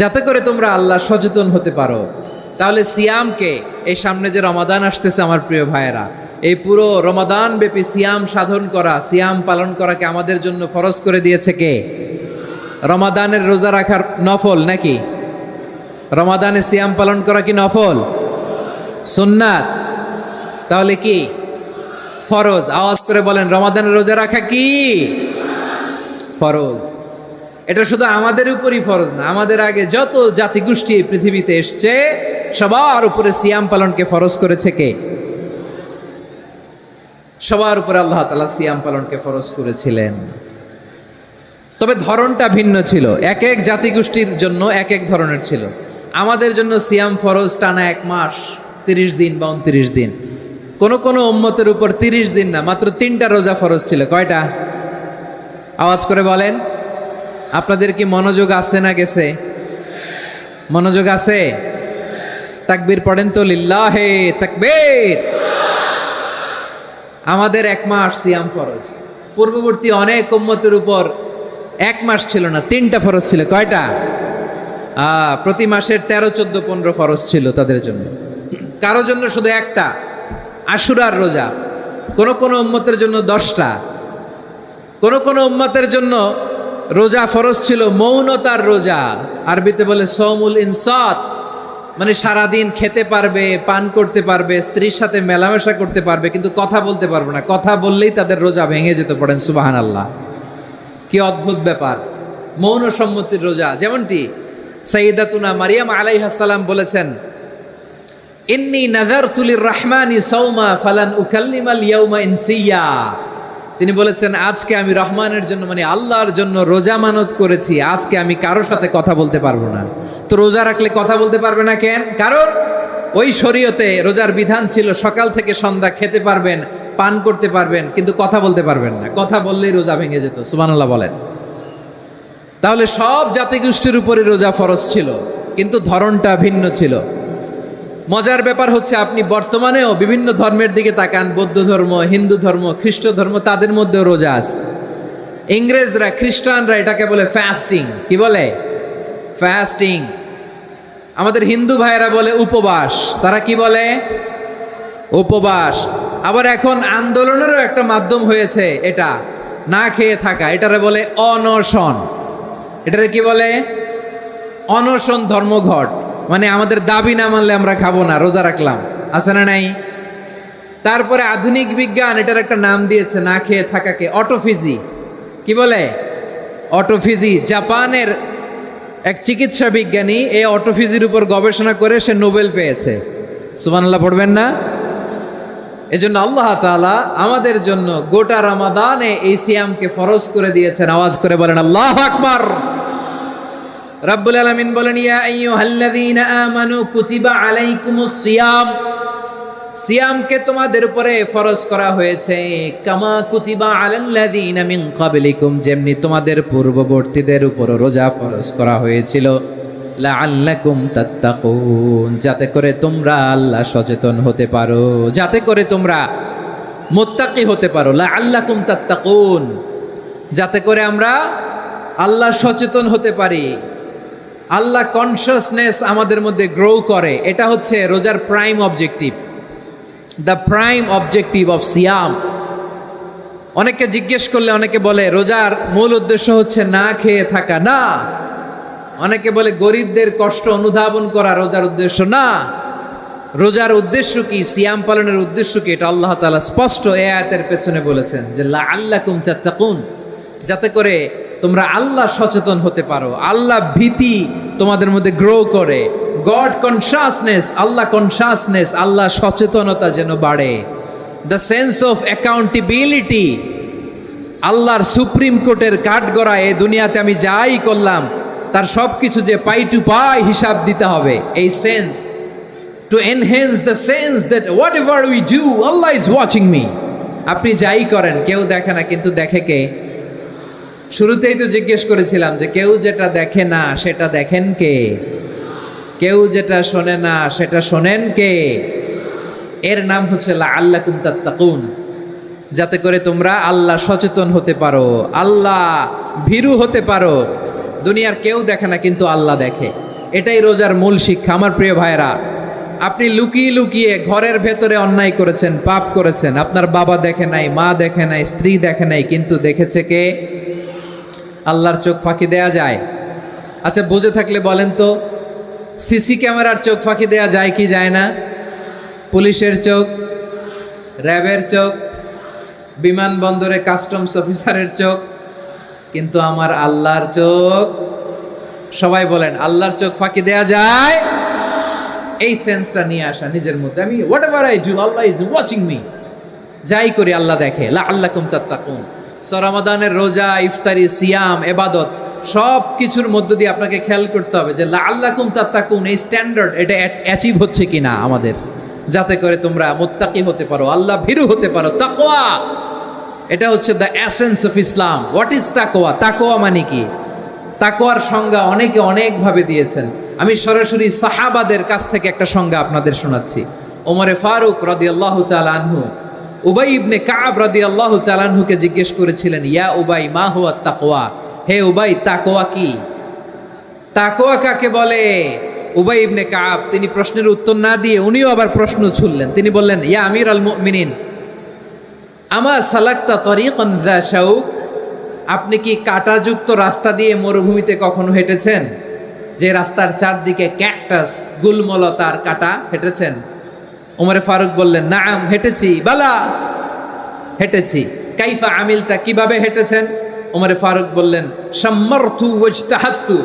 যাতে করে তোমরা আল্লাহ সচেতন হতে পারো। তাহলে সিয়ামকে, এই সামনে যে রমাদান আসতেছে আমার প্রিয় ভাইয়েরা, এই পুরো রমাদান ব্যাপী সিয়াম সাধন করা, সিয়াম পালন করাকে আমাদের জন্য ফরজ করে দিয়েছে কে? রমাদানের রোজা রাখার নফল নাকি? রমাদানে সিয়াম পালন করা কি নফল? সুন্নাত? তাহলে কি ফরজ? আওয়াজ করে বলেন, রমাদানের রোজা রাখা কি ফরজ? এটা শুধু আমাদের উপরই ফরজ না, আমাদের আগে যত জাতিগোষ্ঠী এই পৃথিবীতে এসছে সবার উপরে সিয়াম পালনকে ফরজ করেছে কে? সবার উপরে আল্লাহ তাআলা সিয়াম পালনকে ফরজ করেছিলেন। তবে ধরনটা ভিন্ন ছিল, এক এক জাতিগোষ্ঠীর জন্য এক এক ধরনের ছিল। আমাদের জন্য সিয়াম ফরজ টানা 1 মাস 30 দিন বা 29 দিন। কোন কোন উম্মতের উপর 30 দিন না, মাত্র 3টা রোজা ফরজ ছিল। কয়টা? আওয়াজ করে বলেন। আপনাদের কি মনোযোগ আছে না গেছে? মনোযোগ আছে? তাকবীর পড়েন তো, লিল্লাহে তাকবীর। আমাদের 1 মাস সিয়াম ফরজ। পূর্ববর্তী অনেক উম্মতের উপর 1 মাস ছিল না, 3টা ফরজ ছিল। কয়টা? প্রতি মাসের 13, 14, 15 ফরজ ছিল তাদের জন্য। কারো জন্য শুধু একটা, আশুরার রোজা। কোন কোন উম্মতের জন্য 10টা। কোন কোন উম্মতের জন্য রোজা ফরজ ছিল মৌনতার রোজা, আরবিতে বলে সৌমুল ইনসাত, মানে সারাদিন খেতে পারবে, পান করতে পারবে, স্ত্রীর সাথে মেলামেশা করতে পারবে, কিন্তু কথা বলতে পারবে না। কথা বললেই তাদের রোজা ভেঙে যেতে। পড়েন সুবহানাল্লাহ। কি অদ্ভুত ব্যাপার! মৌন সম্মতির রোজা। যেমনটি সাইয়্যিদাতুনা মারিয়াম আলাইহিস সালাম বলেছেন, ইন্নী নাযারতু লির-রাহমানি সাওমা ফালান উকাল্লিমাল ইয়াওমা ইনসিয়া। তিনি বলেছেন, আজকে আমি রহমানের জন্য, মানে আল্লাহর জন্য রোজা মানত করেছি, আজকে আমি কারোর সাথে কথা বলতে পারবো না। তো রোজা রাখলে কথা বলতে পারবে না কেন? কারণ ওই শরীয়তে রোজার বিধান ছিল সকাল থেকে সন্ধ্যা খেতে পারবেন, পান করতে পারবেন, কিন্তু কথা বলতে পারবেন না। কথা বললেই রোজা ভেঙে যেত। সুবহানাল্লাহ বলেন। তাহলে সব জাতিগোষ্ঠীর উপরে রোজা ফরজ ছিল, কিন্তু ধরনটা ভিন্ন ছিল। মজার ব্যাপার হচ্ছে, আপনি বর্তমানেও বিভিন্ন ধর্মের দিকে তাকান, বৌদ্ধ ধর্ম, হিন্দু ধর্ম, খ্রিস্ট ধর্ম, তাদের মধ্যেও রোজা আছে। ইংরেজরা, খ্রিস্টানরা এটাকে বলে ফাস্টিং। কি বলে? ফাস্টিং। আমাদের হিন্দু ভাইয়েরা বলে উপবাস। তারা কি বলে? উপবাস। আবার এখন আন্দোলনেরও একটা মাধ্যম হয়েছে এটা, না খেয়ে থাকা। এটারে বলে অনশন। এটারে কি বলে? অনশন ধর্মঘট। মানে আমাদের দাবি না মানলে আমরা খাবো না, রোজা রাখলাম। আছে না নাই? তারপরে আধুনিক বিজ্ঞান এটার একটা নাম দিয়েছে না খেয়ে থাকাকে, অটোফিজি। কি বলে? অটোফিজি। জাপানের এক চিকিৎসা বিজ্ঞানী এই অটোফিজির উপর গবেষণা করে সে নোবেল পেয়েছে। সুবহানাল্লাহ পড়বেন না? এজন্য আল্লাহ তাআলা আমাদের জন্য গোটা রমাদানে এই সিয়ামকে ফরজ করে দিয়েছেন। আওয়াজ করে বলেন আল্লাহু আকবার। রাব্বুল আলামিন বলেন, ইয়া আইয়ুহাল্লাযীনা আমানু কুতিবা আলাইকুমুস সিয়াম। সিয়ামকে তোমাদের উপরে ফরজ করা হয়েছে, কামা কুতিবা আলাল্লাযীনা মিন ক্বাবলিকুম, যেমনি তোমাদের পূর্ববর্তীদের উপর রোজা ফরজ করা হয়েছিল, লাআল্লাকুম তাত্তাকুন, যাতে করে তোমরা আল্লাহ সচেতন হতে পারো, যাতে করে তোমরা মুত্তাকি হতে পারো। লাআল্লাকুম তাত্তাকুন, যাতে করে আমরা আল্লাহ সচেতন হতে পারি, আল্লাহ কনসিয়াসনেস আমাদের মধ্যে গ্রো করে। এটা হচ্ছে রোজার prime objective, the prime objective of সিয়াম। অনেকে জিজ্ঞেস করলে অনেকে বলে রোজার মূল উদ্দেশ্য হচ্ছে না খেয়ে থাকা। না। অনেকে বলে গরিবদের কষ্ট অনুধাবন করা রোজার উদ্দেশ্য। না। রোজার উদ্দেশ্য কি, সিয়াম পালনের উদ্দেশ্য কি, এটা আল্লাহ তাআলা স্পষ্ট এই আয়াতের পেছনে বলেছেন যে লাআল্লাকুম তাত্তাকুন, যাতে করে তোমরা আল্লাহ সচেতন হতে পারো, আল্লাহ ভীতি তোমাদের মধ্যে গ্রো করে, গড কনসিয়াসনেস, আল্লাহ কনসিয়াসনেস, আল্লাহ সচেতনতা যেন বাড়ে, দ্য সেন্স অফ অ্যাকাউন্টেবিলিটি। আল্লাহর সুপ্রিম কোর্টের কাঠগড়া এই দুনিয়াতে আমি যাই করলাম তার সবকিছু যে পাই টু পাই হিসাব দিতে হবে, এই sense, to enhance the sense that what ever we do Allah is watching me. আপনি যাই করেন কেউ দেখে না, কিন্তু দেখে কে? শুরুতেই তো জিজ্ঞেস করেছিলাম যে কেউ যেটা দেখে না সেটা দেখেন কে? কেউ যেটা শোনে না সেটা শোনেন কে? এর নাম হচ্ছে লাআল্লাকুম তাত্তাকুন, যাতে করে তোমরা আল্লাহ সচেতন হতে পারো, আল্লাহ ভীরু হতে পারো। দুনিয়ার কেউ দেখে না, কিন্তু আল্লাহ দেখে। এটাই রোজার মূল শিক্ষা। আমার প্রিয় ভাইরা, আপনি লুকিয়ে লুকিয়ে ঘরের ভেতরে অন্যায় করেছেন, পাপ করেছেন, আপনার বাবা দেখে নাই, মা দেখে নাই, স্ত্রী দেখে নাই, কিন্তু দেখেছে কে? আল্লাহর চোখ ফাঁকি দেয়া যায়? আচ্ছা, বুঝে থাকলে বলেন তো, সিসি ক্যামেরার চোখ ফাঁকি দেয়া যায় কি যায় না? পুলিশের চোখ, র্যাবের চোখ, বিমানবন্দরে কাস্টমস অফিসারের চোখ, কিন্তু আমার আল্লাহর চোখ? সবাই বলেন, আল্লাহর চোখ ফাঁকি দেয়া যায়? এই সেন্সটা নিয়ে আসা নিজের মধ্যে, আমি what ever I do Allah is watching me, যাই করি আল্লাহ দেখে। লাআল্লাকুম তাত্তাকুন। রমাদানের রোজা, ইফতারি, সিয়াম, ইবাদত সব কিছুর মধ্য দিয়ে আপনাকে খেয়াল করতে হবে যে লাআল্লাকুম তাত্তাকুন এই স্ট্যান্ডার্ড এটা অ্যাচিভ হচ্ছে কিনা আমাদের, যাতে করে তোমরা মুত্তাকি হতে পারো, আল্লাহ ভীরু হতে পারো। তাকওয়া, এটা হচ্ছে the essence of Islam. What is তাকওয়া? তাকওয়া মানে কি? তাকওয়ার সংজ্ঞা অনেকে অনেক ভাবে দিয়েছেন। আমি সরাসরি সাহাবাদের কাছ থেকে একটা সংজ্ঞা আপনাদের শোনাচ্ছি। ওমরে ফারুক রাদিয়াল্লাহু তাআলা আনহু উবাই ইবনে কাব রাদিয়াল্লাহু তাআলা আনহুকে জিজ্ঞেস করেছিলেন, ইয়া উবাই মা হুয়া তাকওয়া? হে উবাই, তাকওয়া কি? তাকওয়া কাকে বলে? উবাই ইবনে কাব তিনি প্রশ্নের উত্তর না দিয়ে উনিও আবার প্রশ্ন ছুড়লেন। তিনি বললেন, ইয়া আমিরাল মুমিনিন, আমা সালাকতা তরিকান যা শাউক? আপনি কি কাঁটাযুক্ত রাস্তা দিয়ে মরুভূমিতে কখনো হেঁটেছেন? যে রাস্তার চারদিকে ক্যাকটাস, গুলমলতার কাঁটা, হেঁটেছেন? ওমরে ফারুক বললেন, নাম, হেঁটেছি। বালা, হেঁটেছি। কাইফা আমিলতা, কিভাবে হেঁটেছেন? ওমরে ফারুক বললেন, শাম্মারতু ওয়াজতাহাতু,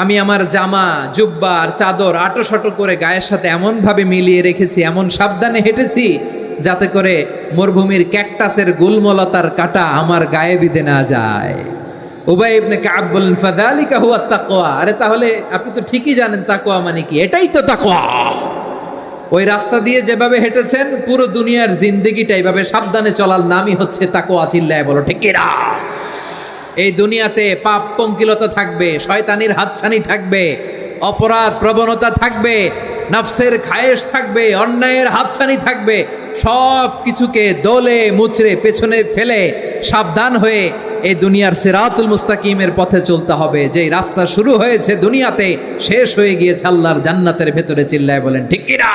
আমি আমার জামা, জুব্বা আর চাদর আটোসাটো করে গায়ের সাথে এমন ভাবে মিলিয়ে রেখেছি, এমন সাবধানে হেঁটেছি যাতে করে মরুভূমির ক্যাকটাসের গুলমলতার কাঁটা আমার গায়ে বিঁধে না যায়। উবাই ইবনে কাব বললেন, ফাযালিকা হুয়া তাকওয়া। আরে তাহলে আপনি তো ঠিকই জানেন তাকওয়া মানে কি, এটাই তো তাকওয়া। ওই রাস্তা দিয়ে যেভাবে হেঁটেছেন পুরো দুনিয়ার জিন্দেগিটা এইভাবে সাবধানে চলার নামই হচ্ছে তাকওয়া। চিল্লায় বলো ঠিক কিনা? এই দুনিয়াতে পাপ পঙ্কিলতা থাকবে, শয়তানির হাতছানি থাকবে, অপরাধ প্রবণতা থাকবে, নফসের খায়েশ থাকবে, অন্যায়ের হাতছানি থাকবে। সব কিছুকে দোলে মুচড়ে পেছনে ফেলে সাবধান হয়ে এই দুনিয়ার সিরাতুল মুস্তাকিমের পথে চলতে হবে। যেই রাস্তা শুরু হয়েছে দুনিয়াতে, শেষ হয়ে গিয়েছে আল্লাহর জান্নাতের ভেতরে। চিল্লায় বলেন ঠিক কিনা?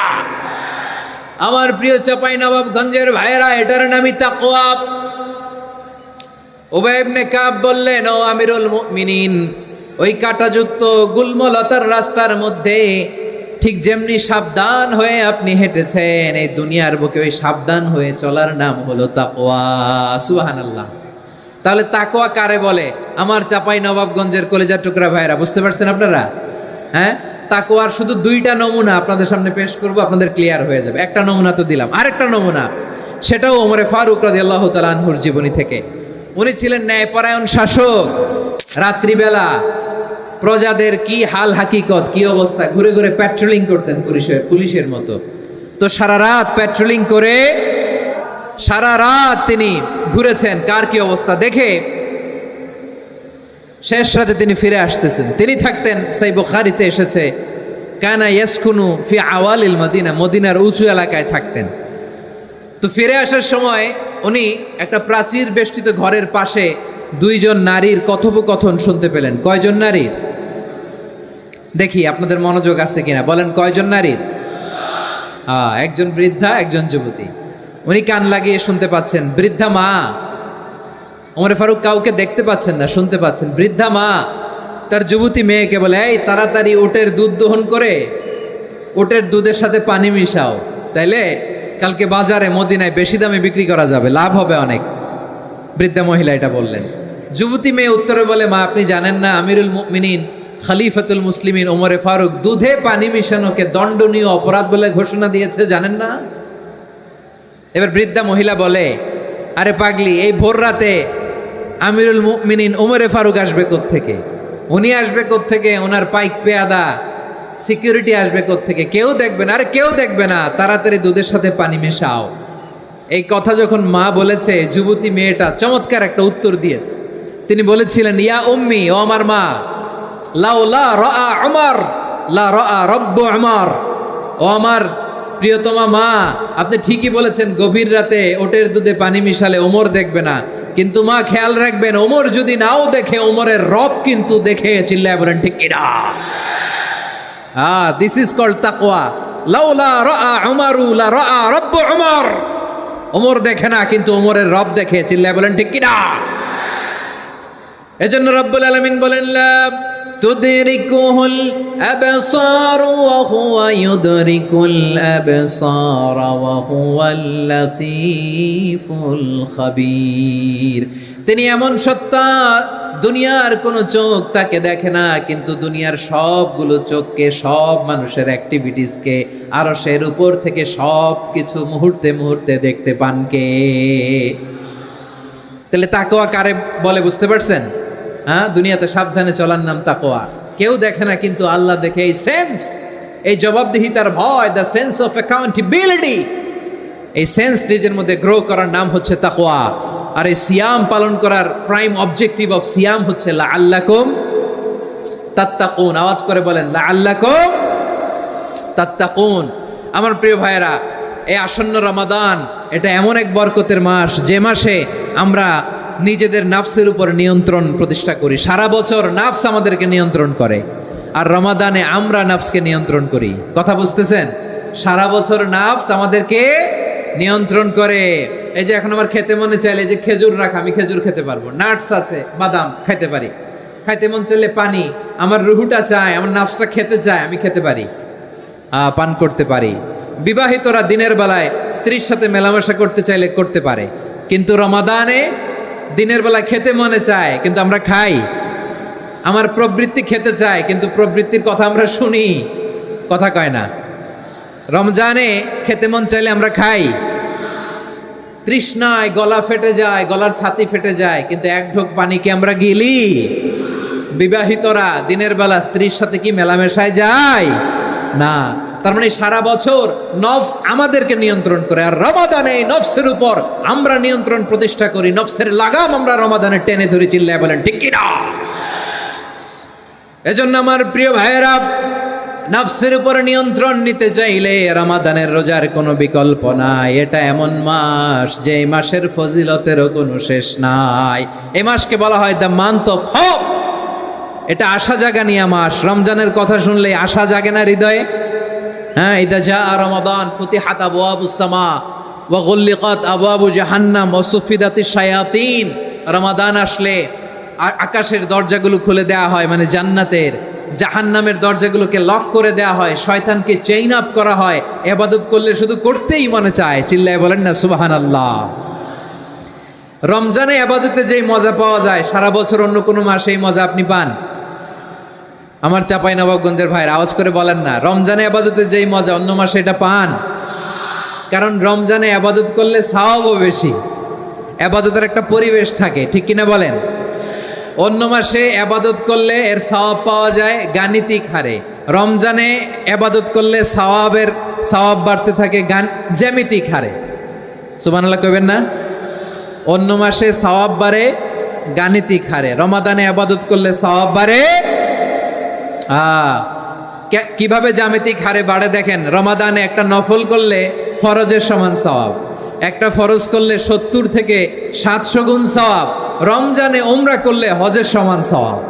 আমার প্রিয় চাঁপাইনবাবগঞ্জের ভাইয়েরা, এটার নামই তাকওয়া। উবাই ইবনে কাব বললেন, ও আমিরুল মুমিনিন, ওই কাঁটাযুক্ত গুলমলতার রাস্তার মধ্যে ঠিক যেমনি সাবধান হয়ে আপনি হেঁটেছেন, এই দুনিয়ার বুকে ওই সাবধান হয়ে চলার নাম হলো তাকওয়া। সুবহানাল্লাহ। তাহলে তাকওয়া কারে বলে? আমার চাঁপাইনবাবগঞ্জের কলেজা টুকরা ভাইরা, বুঝতে পারছেন আপনারা? হ্যাঁ, তাকওয়ার শুধু দুইটা নমুনা আপনাদের সামনে পেশ করব, আপনাদের ক্লিয়ার হয়ে যাবে। একটা নমুনা তো দিলাম, আরেকটা নমুনা, সেটাও ওমরে ফারুক রাদিয়াল্লাহু তাআলা আনহুর জীবনী থেকে। উনি ছিলেন ন্যায়পরায়ণ শাসক। রাত্রিবেলা প্রজাদের কি হাল হাকিকত, কি অবস্থা, ঘুরে ঘুরে প্যাট্রোলিং করতেন পুলিশের মতো। তো সারা রাত প্যাট্রোলিং করে সারা রাত তিনি ঘুরেছেন কার কি অবস্থা দেখে। শেষ রাতে তিনি ফিরে আসতেছেন। তিনি থাকতেন, সেই বুখারীতে এসেছে, কানা ইয়াসকুনু ফি আওয়ালিল মদিনা, মদিনার উঁচু এলাকায় থাকতেন। তো ফিরে আসার সময় উনি একটা প্রাচীর বেষ্টিত ঘরের পাশে দুইজন নারীর কথোপকথন শুনতে পেলেন। কয়জন নারীর? দেখি আপনাদের মনোযোগ আছে কিনা, বলেন কয়জন নারীর? একজন বৃদ্ধা, একজন যুবতী। উনি কান লাগিয়ে শুনতে পাচ্ছেন। বৃদ্ধা মা, ওমর ফারুক কাউকে দেখতে পাচ্ছেন না, শুনতে পাচ্ছেন। বৃদ্ধা মা তার যুবতী মেয়েকে বলে, এই তাড়াতাড়ি ওটের দুধ দহন করে ওটের দুধের সাথে পানি মিশাও, তাইলে কালকে বাজারে মদিনায় বেশি দামে বিক্রি করা যাবে, লাভ হবে অনেক। বৃদ্ধা মহিলা এটা বললেন। যুবতী মেয়ে উত্তরে বলে, মা আপনি জানেন না আমিরুল মুমিনিন খলিফাতুল মুসলিমিন ওমরে ফারুক দুধে পানি মিশানোকে দণ্ডনীয় অপরাধ বলে ঘোষণা দিয়েছে, জানেন না? এবার বৃদ্ধা মহিলা বলে, আরে পাগলি, এই ভোর রাতে আমিরুল মুমিনিন ওমরে ফারুক আসবে কোত্থেকে? উনি আসবে কোত্থেকে? ওনার পাইক পেয়াদা সিকিউরিটি আসবে কোত্থেকে? কেউ দেখবে না। আরে কেউ দেখবে না, তাড়াতাড়ি দুধের সাথে পানি মেশাও। এই কথা যখন মা বলেছে, যুবতী মেয়েটা চমৎকার একটা উত্তর দিয়েছে। তিনি বলেছিলেন, ইয়া উম্মি, ও আমার মা, লাউলা রাআ উমর লা রাআ রব্বু উমর। ও আমার প্রিয়তমা মা, আপনি ঠিকই বলেছেন, গভীর রাতে ওটের দুধে পানি মিশালে ওমর দেখবে না, কিন্তু মা খেয়াল রাখবেন, ওমর যদি নাও দেখে, ওমরের রব কিন্তু দেখে। চিল্লায় বলেন ঠিক কিনা? দিস ইজ কল্ড তাকওয়া। লাউলা রাআ উমরু লা রাআ রব্বু উমর। ওমর দেখে না, কিন্তু ওমরের রব দেখে। চিল্লায় বলেন ঠিক কিনা? এজন্য রব্বুল আলামিন বলেন, লা তুদরিকুহুল আবসার ওয়া হুয়া ইউদরিকুল আবসার ওয়া হুয়াল লাতীফুল খাবীর। তিনি এমন সত্তা, দুনিয়ার কোনো চোখ তাকে দেখে না, কিন্তু দুনিয়ার সবগুলো চোখকে, সব মানুষের অ্যাক্টিভিটিসকে, আরশের উপর থেকে সব কিছু মুহূর্তে মুহূর্তে দেখতে পান কে? তাহলে তাকওয়া কারে বলে বুঝতে পারছেন? দুনিয়াতে সাবধানে চলার নাম তাকওয়া। কেউ দেখে না, কিন্তু আল্লাহ দেখে। এই সেন্স, এই জবাবদিহিতার ভয়, দ্য সেন্স অফ অ্যাকাউন্টেবিলিটি, এই সেন্স নিজের মধ্যে গ্রো করার নাম হচ্ছে তাকওয়া। আর এই সিয়াম পালন করার প্রাইম অবজেক্টিভ অফ সিয়াম হচ্ছে লাআল্লাকুম তাত্তাকুন। আওয়াজ করে বলেন, লাআল্লাকুম তাত্তাকুন। আমার প্রিয় ভাইয়েরা, এই আসন্ন রমাদান, এটা এমন এক বরকতের মাস, যে মাসে আমরা নিজেদের নাফসের উপর নিয়ন্ত্রণ প্রতিষ্ঠা করি। সারা বছর নাফস আমাদেরকে নিয়ন্ত্রণ করে, আর রমাদানে আমরা নাফসকে নিয়ন্ত্রণ করি। কথা বুঝতেছেন? সারা বছর নাফস আমাদেরকে নিয়ন্ত্রণ করে। এই যে এখন আমার খেতে মনে চাইলে, যে খেজুর রাখা, আমি খেজুর খেতে পারবো, নাটস আছে, বাদাম খাইতে পারি। খাইতে মন চাইলে পানি, আমার রুহুটা চায়, আমার নাফসটা খেতে চায়, আমি খেতে পারি, পান করতে পারি। বিবাহিতরা দিনের বেলায় স্ত্রীর সাথে মেলামেশা করতে চাইলে করতে পারে, কিন্তু রমাদানে দিনের বেলা খেতে মনে চায়, কিন্তু আমরা খাই। আমার প্রবৃত্তি খেতে চায়, কিন্তু প্রবৃত্তির কথা আমরা শুনি, কথা কয় না। রমজানে খেতে মন চাইলে আমরা খাই, তৃষ্ণায় গলা ফেটে যায়, গলার ছাতি ফেটে যায়, কিন্তু এক ঢোক পানি কি আমরা গিলি? বিবাহিতরা দিনের বেলা স্ত্রীর সাথে কি মেলামেশায় যায়? না। তার মানে সারা বছর নফস আমাদেরকে নিয়ন্ত্রণ করে, আর রমাদানে এই নফসের উপর আমরা নিয়ন্ত্রণ প্রতিষ্ঠা করি। নফসের লাগাম আমরা রমাদানে টেনে ধরে। চিল্লায় বলেন ঠিক কিনা? এজন্য আমার প্রিয় ভাইয়েরা, নফসের উপর নিয়ন্ত্রণ নিতে চাইলে রমাদানের রোজার কোনো বিকল্প নাই। এটা এমন মাস, যে মাসের ফজিলতেরও কোনো শেষ নাই। এই মাসকে বলা হয় দ্য মান্থ অফ হোপ। এটা আশা জাগানিয়া মাস। রমজানের কথা শুনলে আশা জাগে না হৃদয়ে? হ্যাঁ, ইদা জা রমাদান ফুতিহাত আবওয়াবুস সামা ওয়া গুল্লিকাত আবওয়াবু জাহান্নাম ওয়া সুফিদাতিশ শায়াতিন। রমাদান আসলে আকাশের দরজাগুলো খুলে দেয়া হয়, মানে জান্নাতের। জাহান্নামের দরজাগুলোকে লক করে দেয়া হয়, শয়তানকে চেইন আপ করা হয়। ইবাদত করলে শুধু করতেই মনে চায়। চিল্লায় বলেন না সুবহানাল্লাহ। রমজানে ইবাদতে যেই মজা পাওয়া যায়, সারা বছর অন্য কোনো মাসে এই মজা আপনি পান? আমার চাঁপাইনবাবগঞ্জের ভাইরা আওয়াজ করে বলেন না, রমজানে ইবাদতে যেই মজা অন্য মাসে এটা পান? কারণ রমজানে ইবাদত করলে সওয়াবও বেশি, ইবাদতের একটা পরিবেশ থাকে, ঠিক কিনা বলেন? অন্য মাসে ইবাদত করলে এর সওয়াব পাওয়া যায় গাণিতিক হারে, রমজানে ইবাদত করলে সওয়াব বাড়তে থাকে জ্যামিতিক হারে। সুবহানাল্লাহ কইবেন না? অন্য মাসে সওয়াব বাড়ে গাণিতিক হারে। রমাদানে ইবাদত করলে সওয়াব বাড়ে। কিভাবে জ্যামিতিক হারে বাড়ে দেখেন, রমাদানে একটা নফল করলে ফরজের সমান সওয়াব, একটা ফরজ করলে 70 থেকে 700 গুণ সওয়াব, রমজানে উমরা করলে হজের সমান সওয়াব।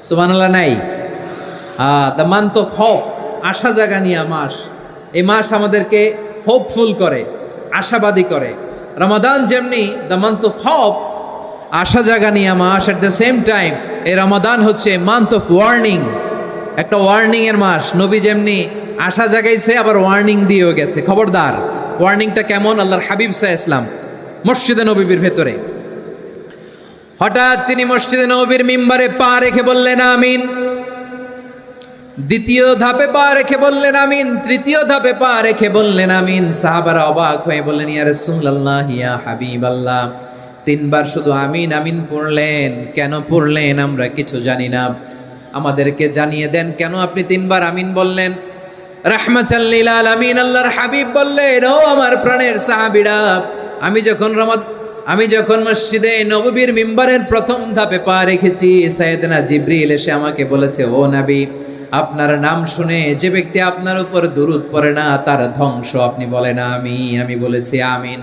সুবহানাল্লাহ নাই? দ্য মান্থ অফ হোপ, আশা জাগানিয়া মাস। এই মাস আমাদেরকে হোপফুল করে, আশাবাদী করে। রমাদান যেমনি দ্য মান্থ অফ হোপ, আশা জাগানিয়া মাস, এট দ্য সেম টাইম এই রমাদান হচ্ছে মান্থ অফ ওয়ার্নিং, একটা ওয়ার্নিং এর মাস। নবী যেমনি আশা জাগাইছে আবার ওয়ার্নিং দিয়েও গেছে, খবরদার। ওয়ার্নিংটা কেমন? আল্লাহর হাবিব সাল্লাল্লাহু আলাইহি ওয়াসাল্লাম মসজিদে নববীর ভেতরে হঠাৎ তিনি মসজিদে নববীর মিম্বারে পা রেখে বললেন আমিন। দ্বিতীয় ধাপে পা রেখে বললেন আমিন, তৃতীয় ধাপে পা রেখে বললেন আমিন। সাহাবারা অবাক হয়ে বললেন, ইয়া রাসূলুল্লাহ, ইয়া হাবিবাল্লাহ, 3 বার শুধু আমিন আমিন পড়লেন, কেন পড়লেন আমরা কিছু জানি না, আমাদেরকে জানিয়ে দেন কেন আপনি 3 বার আমিন বললেন। রাহমাতাল লিল আলামিন আল্লাহর হাবিব বললেন, ও আমার প্রাণের সাহাবীরা, আমি যখন মসজিদে নববীর মিম্বারের প্রথম ধাপে পা রেখেছি, সাইয়েদনা জিবরিল এসে আমাকে বলেছে, ও নবী, আপনার নাম শুনে যে ব্যক্তি আপনার উপর দুরূদ পড়ে না তার ধ্বংস। আপনি বলেন আমিন। আমি বলেছি আমিন।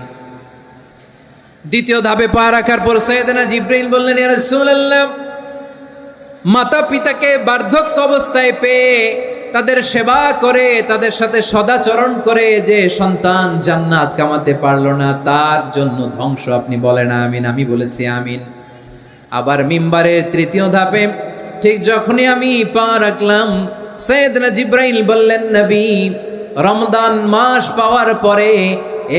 দ্বিতীয় ধাপে পা রাখার পর সাইয়েদনা জিবরিল বললেন, ইয়া রাসূলুল্লাহ, মাতা পিতাকে বার্ধক্য অবস্থায় পেয়ে তাদের সেবা করে, তাদের সাথে সদাচরণ করে যে সন্তান জান্নাত কামাতে পারলো না, তার জন্য ধ্বংস। আপনি বলেন আমিন। আমি বলেছি আমিন। আবার মিম্বারের তৃতীয় ধাপে ঠিক যখনই আমি পা রাখলাম, সাইয়েদনা জিবরাইল বললেন, নবী, রমজান মাস পাওয়ার পরে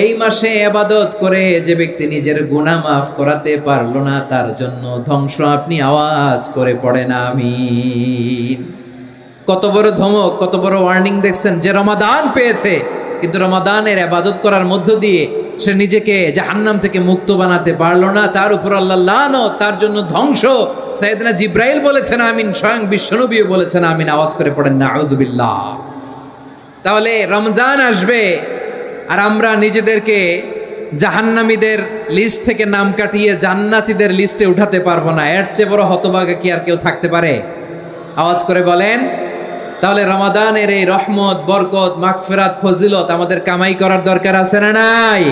এই মাসে ইবাদত করে যে ব্যক্তি নিজের গুনাহ মাফ করাতে পারলো না, তার জন্য ধ্বংস। আপনি আওয়াজ করে পড়েন আমিন। কত বড় ধমক, কত বড় ওয়ার্নিং দেখছেন। যে রমাদান পেয়েছে কিন্তু রমাদানের ইবাদত করার মধ্য দিয়ে সে নিজেকে জাহান্নাম থেকে মুক্ত বানাতে পারলো না, তার উপর আল্লাহ লানত, তার জন্য ধ্বংস। সাইয়েদনা জিবরাইল বলেছেন আমিন, স্বয়ং বিশ্বনবীও বলেছেন আমিন। আওয়াজ করে পড়েন নাউযুবিল্লাহ। তাহলে রমজান আসবে আর আমরা নিজেদেরকে জাহান্নামীদের লিস্ট থেকে নাম কাটিয়ে জান্নাতীদের লিস্টে উঠাতে পারবো না। এর চেয়ে বড় হতভাগা কি আর কেউ থাকতে পারে? আওয়াজ করে বলেন। তাহলে রমাদানের এই রহমত, বরকত, মাগফিরাত, ফজিলত আমাদের কামাই করার দরকার আছে না নাই?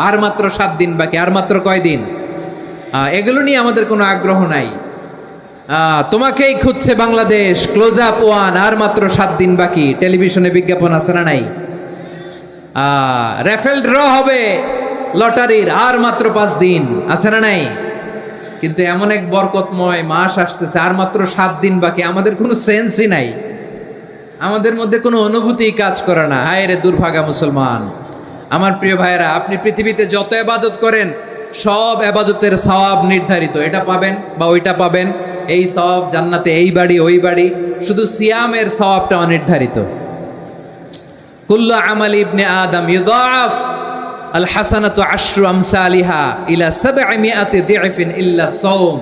আর মাত্র 7 দিন বাকি। আর মাত্র কয় দিন? এগুলো নিয়ে আমাদের কোনো আগ্রহ নাই। তোমাকেই খুঁজছে বাংলাদেশ, ক্লোজ আপ 1, আর মাত্র 7 দিন বাকি। টেলিভিশনে বিজ্ঞাপন আছে না নাই? রেফেল ড্র হবে লটারির, আর মাত্র 5 দিন, আছে না নাই? কিন্তু এমন এক বরকতময় মাস আসতেছে, আর মাত্র 7 দিন বাকি। আমাদের কোনো সেন্সই নাই, আমাদের মধ্যে কোনো অনুভূতি কাজ করে না। হায় রে দুর্ভাগা মুসলমান। আমার প্রিয় ভাইয়েরা, আপনি পৃথিবীতে যত ইবাদত করেন সব ইবাদতের সওয়াব নির্ধারিত। এটা পাবেন বা ওইটা পাবেন, এই সওয়াব জান্নাতে, এই বাড়ি ওই বাড়ি। শুধু সিয়ামের সওয়াবটা অনির্ধারিত। কুল্লু আমাল ইবনে আদম ইউদাআফ আল হাসানাতু আশরু আমসালিহা ইলা 700 দি'ফিন ইল্লা সাওম।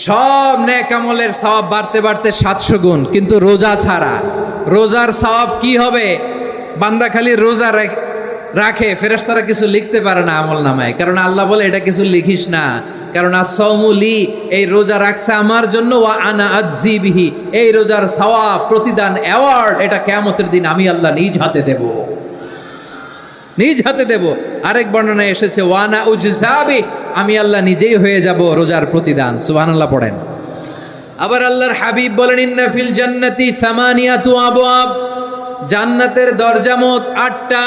সব নেক আমলের সওয়াব বাড়তে বাড়তে 700 গুণ, কিন্তু রোজা ছাড়া। রোজার সওয়াব কি হবে? বান্দা খালি রোজা রাখে, ফেরেশতারা কিছু লিখতে পারে না আমল নামায়, কারণ আল্লাহ বলে এটা কিছু লিখিস না, কারণ as-সাওমু লি, এই রোজা রাখছে আমার জন্য, ওয়া আনা আজজি বিহি, এই রোজার সওয়াব, প্রতিদান, অ্যাওয়ার্ড, এটা কিয়ামতের দিন আমি আল্লাহ নিজ হাতে দেব, নিজ হাতে দেব। আরেক বর্ণনায় এসেছে ওয়ানা উজজাবি, আমি আল্লাহ নিজেই হয়ে যাব রোজার প্রতিদান। সুবহানাল্লাহ পড়েন। আবার আল্লাহর হাবিব বলেন, ইন্না ফিল জান্নাতি 8 আবওয়াব, জান্নাতের দরজা মোট 8টা।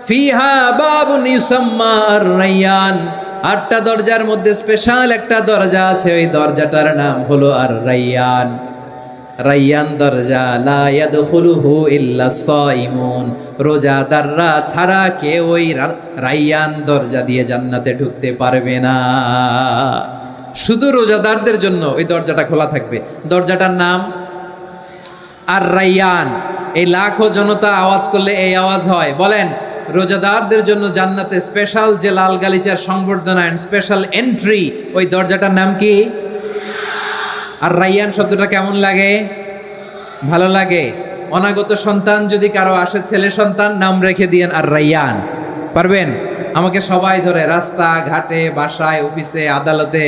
ফিহা বাবুন ইউসাম্মা আর-রায়্যান, 8টা দরজার মধ্যে স্পেশাল একটা দরজা আছে, ওই দরজাটার নাম হলো আর-রায়্যান। রায়্যান দরজা, লা ইয়াদখুলুহু ইল্লা সাইমুন, রোজাদাররা ছাড়া কেউ ওই রায়্যান দরজা দিয়ে জান্নাতে ঢুকতে পারবে না। শুধু রোজাদারদের জন্য ওই দরজাটা খোলা থাকবে। দরজাটার নাম আর-রায়্যান। এই লাখো জনতা আওয়াজ করলে এই আওয়াজ হয়। বলেন, রোজাদারদের জন্য জান্নাতে স্পেশাল যে লাল গালিচার সংবর্ধনা এন্ড স্পেশাল এন্ট্রি, ওই দরজাটার নাম কি? আর রায়্যান শব্দটা কেমন লাগে? ভালো লাগে। অনাগত সন্তান যদি কারো আসে, ছেলে সন্তান, নাম রেখে দিয়েন আর রায়্যান। পারবেন? আমাকে সবাই ধরে রাস্তা ঘাটে, বাসায়, অফিসে, আদালতে,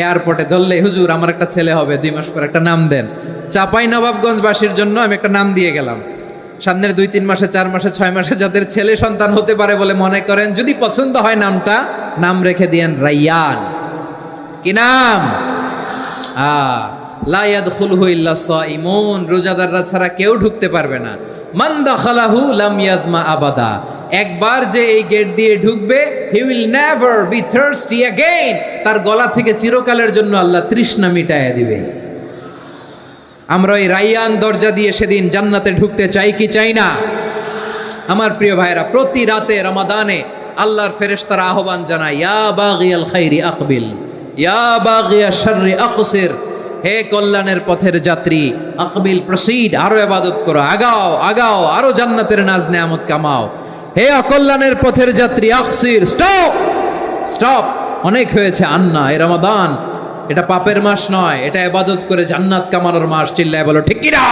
এয়ারপোর্টে ধরলে, হুজুর আমার একটা ছেলে হবে 2 মাস পর, একটা নাম দেন। চাঁপাইনবাবগঞ্জবাসীর জন্য আমি একটা নাম দিয়ে গেলাম। সামনের 2-3 মাসে, 4 মাসে, 6 মাসে যাদের ছেলে সন্তান হতে পারে বলে মনে করেন, যদি পছন্দ হয় নামটা, নাম রেখে দিয়েন রাইয়ান। কি নাম? লা ইয়াদখুলহু ইল্লা সাইমুন, রোজাদাররা ছাড়া কেউ ঢুকতে পারবে না। মান দাখালাহু লাম ইয়াযমা আবাদা, একবার যে এই গেট দিয়ে ঢুকবে, he will never be thirsty again, তার গলা থেকে চিরকালের জন্য আল্লাহ তৃষ্ণা মিটায়া দিবে। আমরা এই রাইয়ান দরজা দিয়ে সেদিন জান্নাতে ঢুকতে চাই কি চাই না? আমার প্রিয় ভাইরা, প্রতি রাতে রমাদানে আল্লাহর ফেরেশতারা আহ্বান জানায়, ইয়া বাগিয়াল খাইরি আকবিল, ইয়া বাগিয়াশ শাররি আকসির, হে কল্যাণের পথের যাত্রী, আকবিল প্রসিড, আরো ইবাদত করো, আগাও আগাও, আরো জান্নাতের নাজ নেয়ামত কামাও। হে অকল্যাণের পথের যাত্রী, আকসির, স্টপ স্টপ, অনেক হয়েছে। আন্না, এ রমাদান এটা পাপের মাস নয়, এটা ইবাদত করে জান্নাত কামানোর মাস। চিল্লায় বলো ঠিক কি না?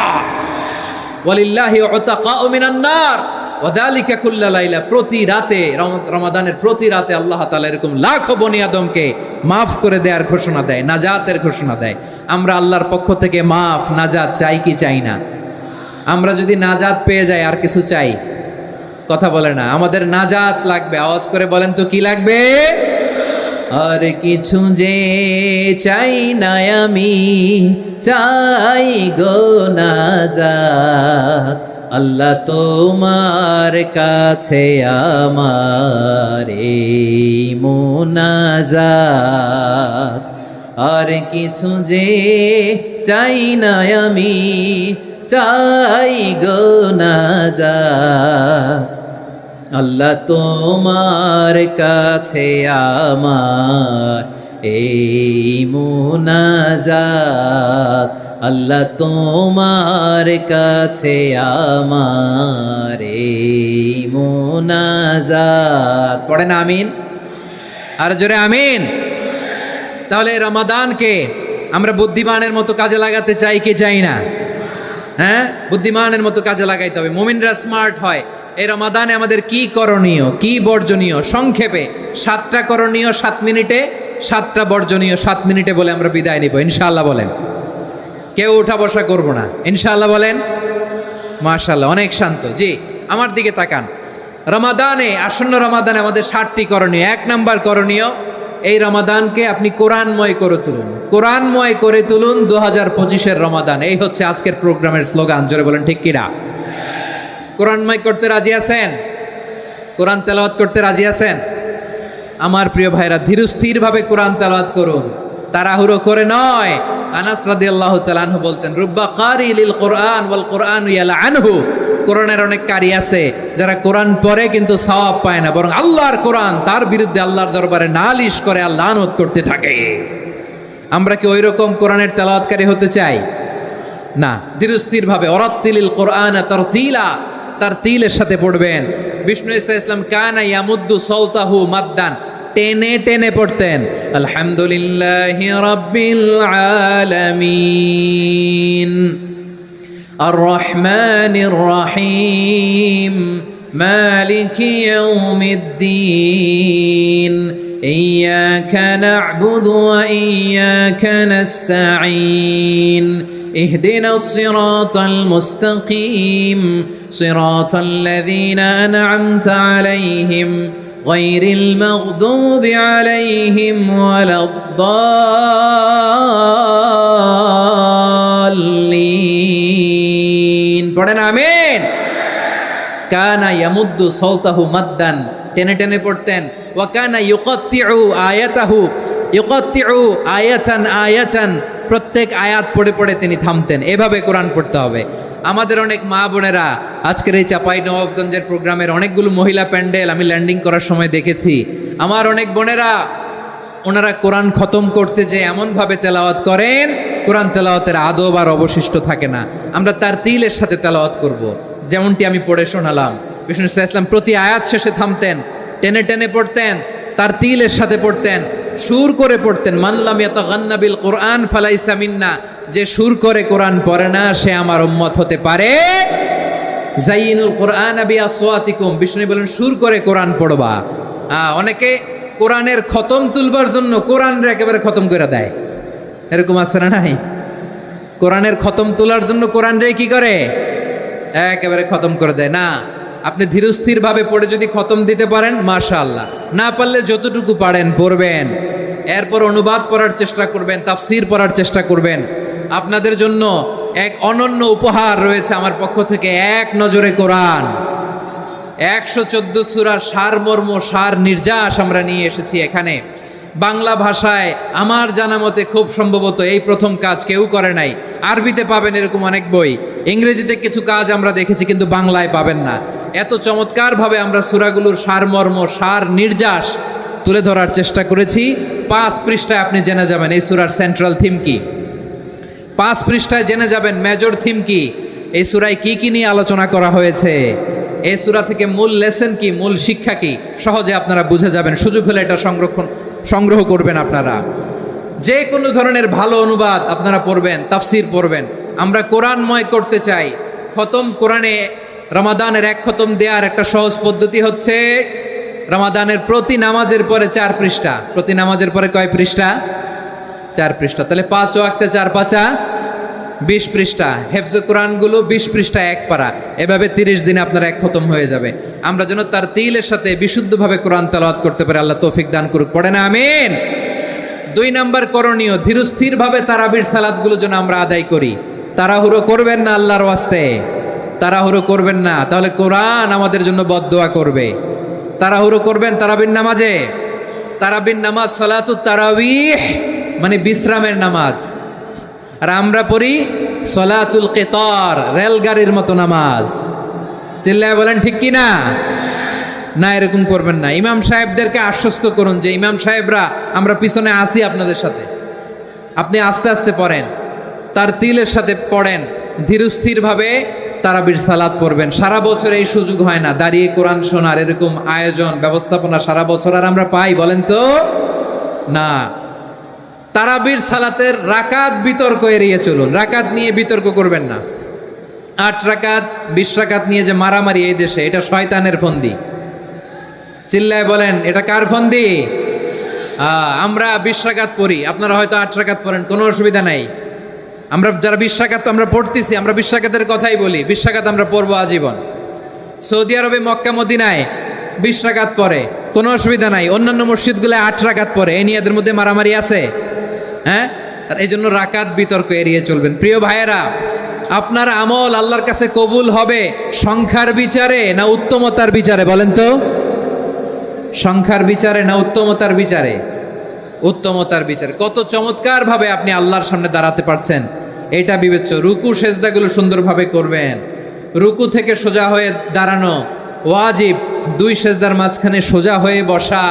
ওয়ালিল্লাহি উতাকাউ মিনান নার ওয়া যালিকা কুল্লা লাইলা, প্রতি রাতে, রমাদানের প্রতি রাতে আল্লাহ তাআলা এরকম লাখো বনি আদমকে মাফ করে দেওয়ার ঘোষণা দেয়, নাজাতের ঘোষণা দেয়। আমরা আল্লাহর পক্ষ থেকে মাফ, নাজাত চাই কি চাই না? আমরা যদি নাজাত পেয়ে যাই আর কিছু চাই? কথা বলে না। আমাদের নাজাত লাগবে, আওয়াজ করে বলেন তো কি লাগবে? আর কিছু যে চাই না আমি, চাই গো নাজাত, আল্লাহ তোমার কাছে আমার এই মুনাজাত। আর কিছু যে চাই না আমি, চাই গো নাজাত, আল্লাহ তোমার কাছে আমার এই মুনাজাত, আল্লাহ তোমার কাছে আমার এই মুনাজাত। পড়েন আমিন, আর জোরে আমিন। তাহলে রমাদানকে আমরা বুদ্ধিমানের মতো কাজে লাগাতে চাই কি চাই না? হ্যাঁ, বুদ্ধিমানের মতো কাজে লাগাইতে হবে। মুমিনরা স্মার্ট হয়। এই রমাদানে আমাদের কি করণীয়, কি বর্জনীয়, সংক্ষেপে 7টা করণীয় 7 মিনিটে, 7টা বর্জনীয় 7 মিনিটে বলে আমরা বিদায় নিব ইনশাআল্লাহ। বলেন, কেউ উঠা বসা করবো না ইনশাআল্লাহ। বলেন মাশাআল্লাহ, অনেক শান্ত। জি, আমার দিকে তাকান। রমাদানে, আসন্ন রমাদানে আমাদের 7টি করণীয়। 1 নাম্বার করণীয়, এই রমাদানকে আপনি কোরআনময় করে তুলুন। কোরআনময় করে তুলুন 2025-এর রমাদান। এই হচ্ছে আজকের প্রোগ্রামের স্লোগান। জোরে বলেন ঠিক কিনা? কোরআনময় করতে রাজি আছেন? কোরআন তেলাওয়াত করতে রাজি আছেন? আমার প্রিয় ভাইরা, ধীরস্থির ভাবে কোরআন তেলাওয়াত করুন, তাড়াহুড়ো করে নয়। আনাস রাদিয়াল্লাহু তাআলা আনহু বলতেন, রুব্বা কারি লিল কোরআন ওয়াল কোরআনু ইয়ালআনহু, কোরআনের অনেক কারি আছে যারা কোরআন পড়ে কিন্তু সওয়াব পায় না, বরং আল্লাহর কোরআন তার বিরুদ্ধে আল্লাহর দরবারে নালিশ করে আর লানত করতে থাকে। আমরা কি ওই রকম কোরআনের তেলাওয়াতকারী হতে চাই? না। ধীরস্থির ভাবে, ওরাত্তিলিল কোরআন তারতিলা, তারতিলের সাথে পড়বেন। বিষ্ণু ইসা ইসলাম কানা ইয়ামুদ্দু সাওতাহু মাদ্দান, টেনে টেনে পড়তেন। আলহামদুলিল্লাহি রাব্বিল আলামিন আর রহমানির রহিম মালিকি ইয়াউমিদ্দিন ইয়্যাকা না'বুদু ওয়া ইয়্যাকা নাস্তাঈন اهدنا الصراط المستقيم صراط الذين أنعمت عليهم غير المغضوب عليهم ولا الضالين পড়েন আমিন। কানা ইয়ামুদ্দু সাওতাহু মাদ্দান, টেনে টেনে পড়তেন। ওয়া কানা ইউকাত্তিউ আয়াতাহু, ইউকাত্তিউ আয়াতান আয়াতান, প্রত্যেক আয়াত পড়ে পড়ে তিনি থামতেন। এভাবে কোরআন পড়তে হবে। আমাদের অনেক মা বোনেরা, আজকের এই চাঁপাইনবাবগঞ্জের প্রোগ্রামের অনেকগুলো মহিলা প্যান্ডেল আমি ল্যান্ডিং করার সময় দেখেছি। আমার অনেক বোনেরা, ওনারা কোরআন খতম করতে যে এমন ভাবে তেলাওয়াত করেন, কোরআন তেলাওয়াতের আদব আর অবশিষ্ট থাকে না। আমরা তারতিলের সাথে তেলাওয়াত করব, যেমনটি আমি পড়ে শোনালাম। বিষ্ণু ইসলাম প্রতি আয়াত শেষে থামতেন, টেনে টেনে পড়তেন, তারতিলের সাথে পড়তেন, সুর করে পড়তেন। মানলাম ইয়াতাগান্না বিল কোরআন ফালাইসা মিন্না, যে সুর করে কোরআন পড়ে না সে আমার উম্মত হতে পারে জাইনুল কোরআন বিআসওয়াতিকুম, বিষ্ণু বলেন সুর করে কোরআন পড়বা। অনেকে কোরআনের খতম তুলবার জন্য কোরআনরে একেবারে খতম করে দেয়, এরকম আছে না নাই? কোরআনের খতম তোলার জন্য কোরআনরে কি করে একেবারে খতম করে দেয় না। আপনি ধীরস্থির ভাবে পড়ে যদি খতম দিতে পারেন মাশাআল্লাহ, না পারলে যতটুকু পারেন পড়বেন, এরপর অনুবাদ পড়ার চেষ্টা করবেন, তাফসির পড়ার চেষ্টা করবেন। আপনাদের জন্য এক অনন্য উপহার রয়েছে আমার পক্ষ থেকে, এক নজরে কোরআন 114 সূরার সারমর্ম সার নির্যাস আমরা নিয়ে এসেছি এখানে বাংলা ভাষায়। আমার জানা মতে খুব সম্ভবত এই প্রথম কাজ, কেউ করে নাই। আরবিতে পাবেন এরকম অনেক বই, ইংরেজিতে কিছু কাজ আমরা দেখেছি, কিন্তু বাংলায় পাবেন না। এত চমৎকার ভাবে আমরা সূরাগুলোর সারমর্ম সার নির্যাস তুলে ধরার চেষ্টা করেছি। 5 পৃষ্ঠায় আপনি জেনে যাবেন এই সূরার সেন্ট্রাল থিম কি, 5 পৃষ্ঠায় জেনে যাবেন মেজর থিম কি, এই সূরায় কি কি নিয়ে আলোচনা করা হয়েছে, এই সূরা থেকে মূল লেসন কি, মূল শিক্ষা কি, সহজে আপনারা বুঝে যাবেন। সুযোগ হলে এটা সংগ্রহ করবেন। আপনারা যে কোনো ধরনের ভালো অনুবাদ আপনারা পড়বেন, তাফসির পড়বেন। আমরা কোরআনময় করতে চাই। খতম কোরআনে রমাদানের 1 খতম দেওয়ার একটা সহজ পদ্ধতি হচ্ছে রমাদানের প্রতি নামাজের পরে 4 পৃষ্ঠা, প্রতি নামাজের পরে কয় পৃষ্ঠা? 4 পৃষ্ঠা। তাহলে 5 ওয়াক্তে 4 পাঁচা 20 পৃষ্ঠা। হেফজে কোরআনগুলো 20 পৃষ্ঠা 1 পারা, এভাবে 30 দিনে আপনার 1 খতম হয়ে যাবে। আমরা যেন তার তিলের সাথে বিশুদ্ধভাবে কোরআন তেলাওয়াত করতে পারি, আল্লাহ তৌফিক দান করুক। পড়ে না আমিন। 2 নাম্বার করণীয়, ধীরস্থির ভাবে তারাবির সালাতগুলো যেন আমরা আদায় করি। তাড়াহুড়ো করবেন না আল্লাহর ওয়াস্তে, তাড়াহুড়ো করবেন না, তাহলে কোরআন আমাদের জন্য বদদোয়া করবে। তাড়াহুড়ো করবেন তারাবির নামাজে। তারাবির নামাজ সালাতুত তারাবিহ মানে বিশ্রামের নামাজ, আর আমরা পড়ি সলাতুল কিতার, রেলগাড়ির মতো নামাজ। চিল্লায় বলেন ঠিক কি না? না, এরকম করবেন না। ইমাম সাহেবদেরকে আশ্বস্ত করুন যে ইমাম সাহেবরা আমরা পিছনে আসি আপনাদের সাথে, আপনি আস্তে আস্তে পড়েন, তার তিলের সাথে পড়েন, ধীরস্থির ভাবে তারাবির সালাত পড়বেন। সারা বছর এই সুযোগ হয় না দাঁড়িয়ে কোরআন শোনার, এরকম আয়োজন ব্যবস্থাপনা সারা বছর আর আমরা পাই বলেন তো না। তারাবির সালাতের রাকাত বিতর্ক এড়িয়ে চলুন, রাকাত নিয়ে বিতর্ক করবেন না। 8 রাকাত 20 রাকাত নিয়ে যে মারামারি এই দেশে, এটা শয়তানের ফন্দি। চিল্লায় বলেন এটা কার ফন্দি? আমরা 20 রাকাত পড়ি, আপনারা হয়তো 8 রাকাত পড়েন, কোনো অসুবিধা নাই। আমরা যারা 20 রাকাত আমরা পড়তেছি, আমরা 20 রাকাতের কথাই বলি, 20 রাকাত আমরা পড়বো আজীবন। সৌদি আরবে মক্কা মদিনায় 20 রাকাত পড়ে, কোনো অসুবিধা নাই। অন্যান্য মসজিদগুলো 8 রাকাত পড়ে, এই নিয়ে এদের মধ্যে মারামারি আছে? হ্যাঁ, আর এই জন্য রাকাত বিতর্ক এড়িয়ে চলবেন। প্রিয় ভাইয়েরা, আপনার আমল আল্লাহর কাছে কবুল হবে সংখ্যার বিচারে না উত্তমতার বিচারে বলেন তো? সংখ্যার বিচারে না উত্তমতার বিচারে? উত্তমতার বিচারে। কত চমৎকার ভাবে আপনি আল্লাহর সামনে দাঁড়াতে পারছেন এটা বিবেচ্য। রুকু সেজদাগুলো সুন্দরভাবে করবেন, রুকু থেকে সোজা হয়ে দাঁড়ানো ওয়াজিব, 2 সেজদার মাঝখানে সোজা হয়ে বসা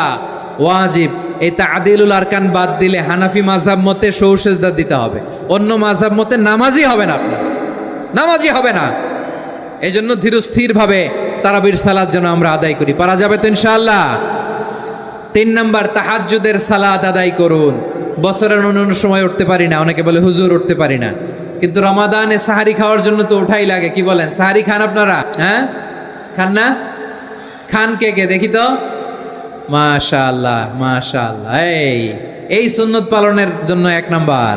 ওয়াজিব। এই তা'দিলুল আরকান বাদ দিলে হানাফি মাযহাব মতে সৌ সেজদা দিতে হবে, অন্য মাযহাব মতে নামাজই হবে না, আপনার নামাজই হবে না। এই জন্য ধীরস্থির ভাবে তারাবির সালাত যেন আমরা আদায় করি। পারা যাবে তো ইনশাআল্লাহ? 3 নাম্বার, তাহাজ্জুদের সালাত আদায় করুন। বছরের অন্য সময় উঠতে পারি না, অনেকে বলে হুজুর উঠতে পারি না, কিন্তু রমাদানে সাহারি খাওয়ার জন্য তো ওঠাই লাগে। কি বলেন, সাহারি খান আপনারা? হ্যাঁ, খান না? খান কে কে দেখি তো? মাশাআল্লাহ মাশাআল্লাহ, এই সুন্নত পালনের জন্য 1 নাম্বার।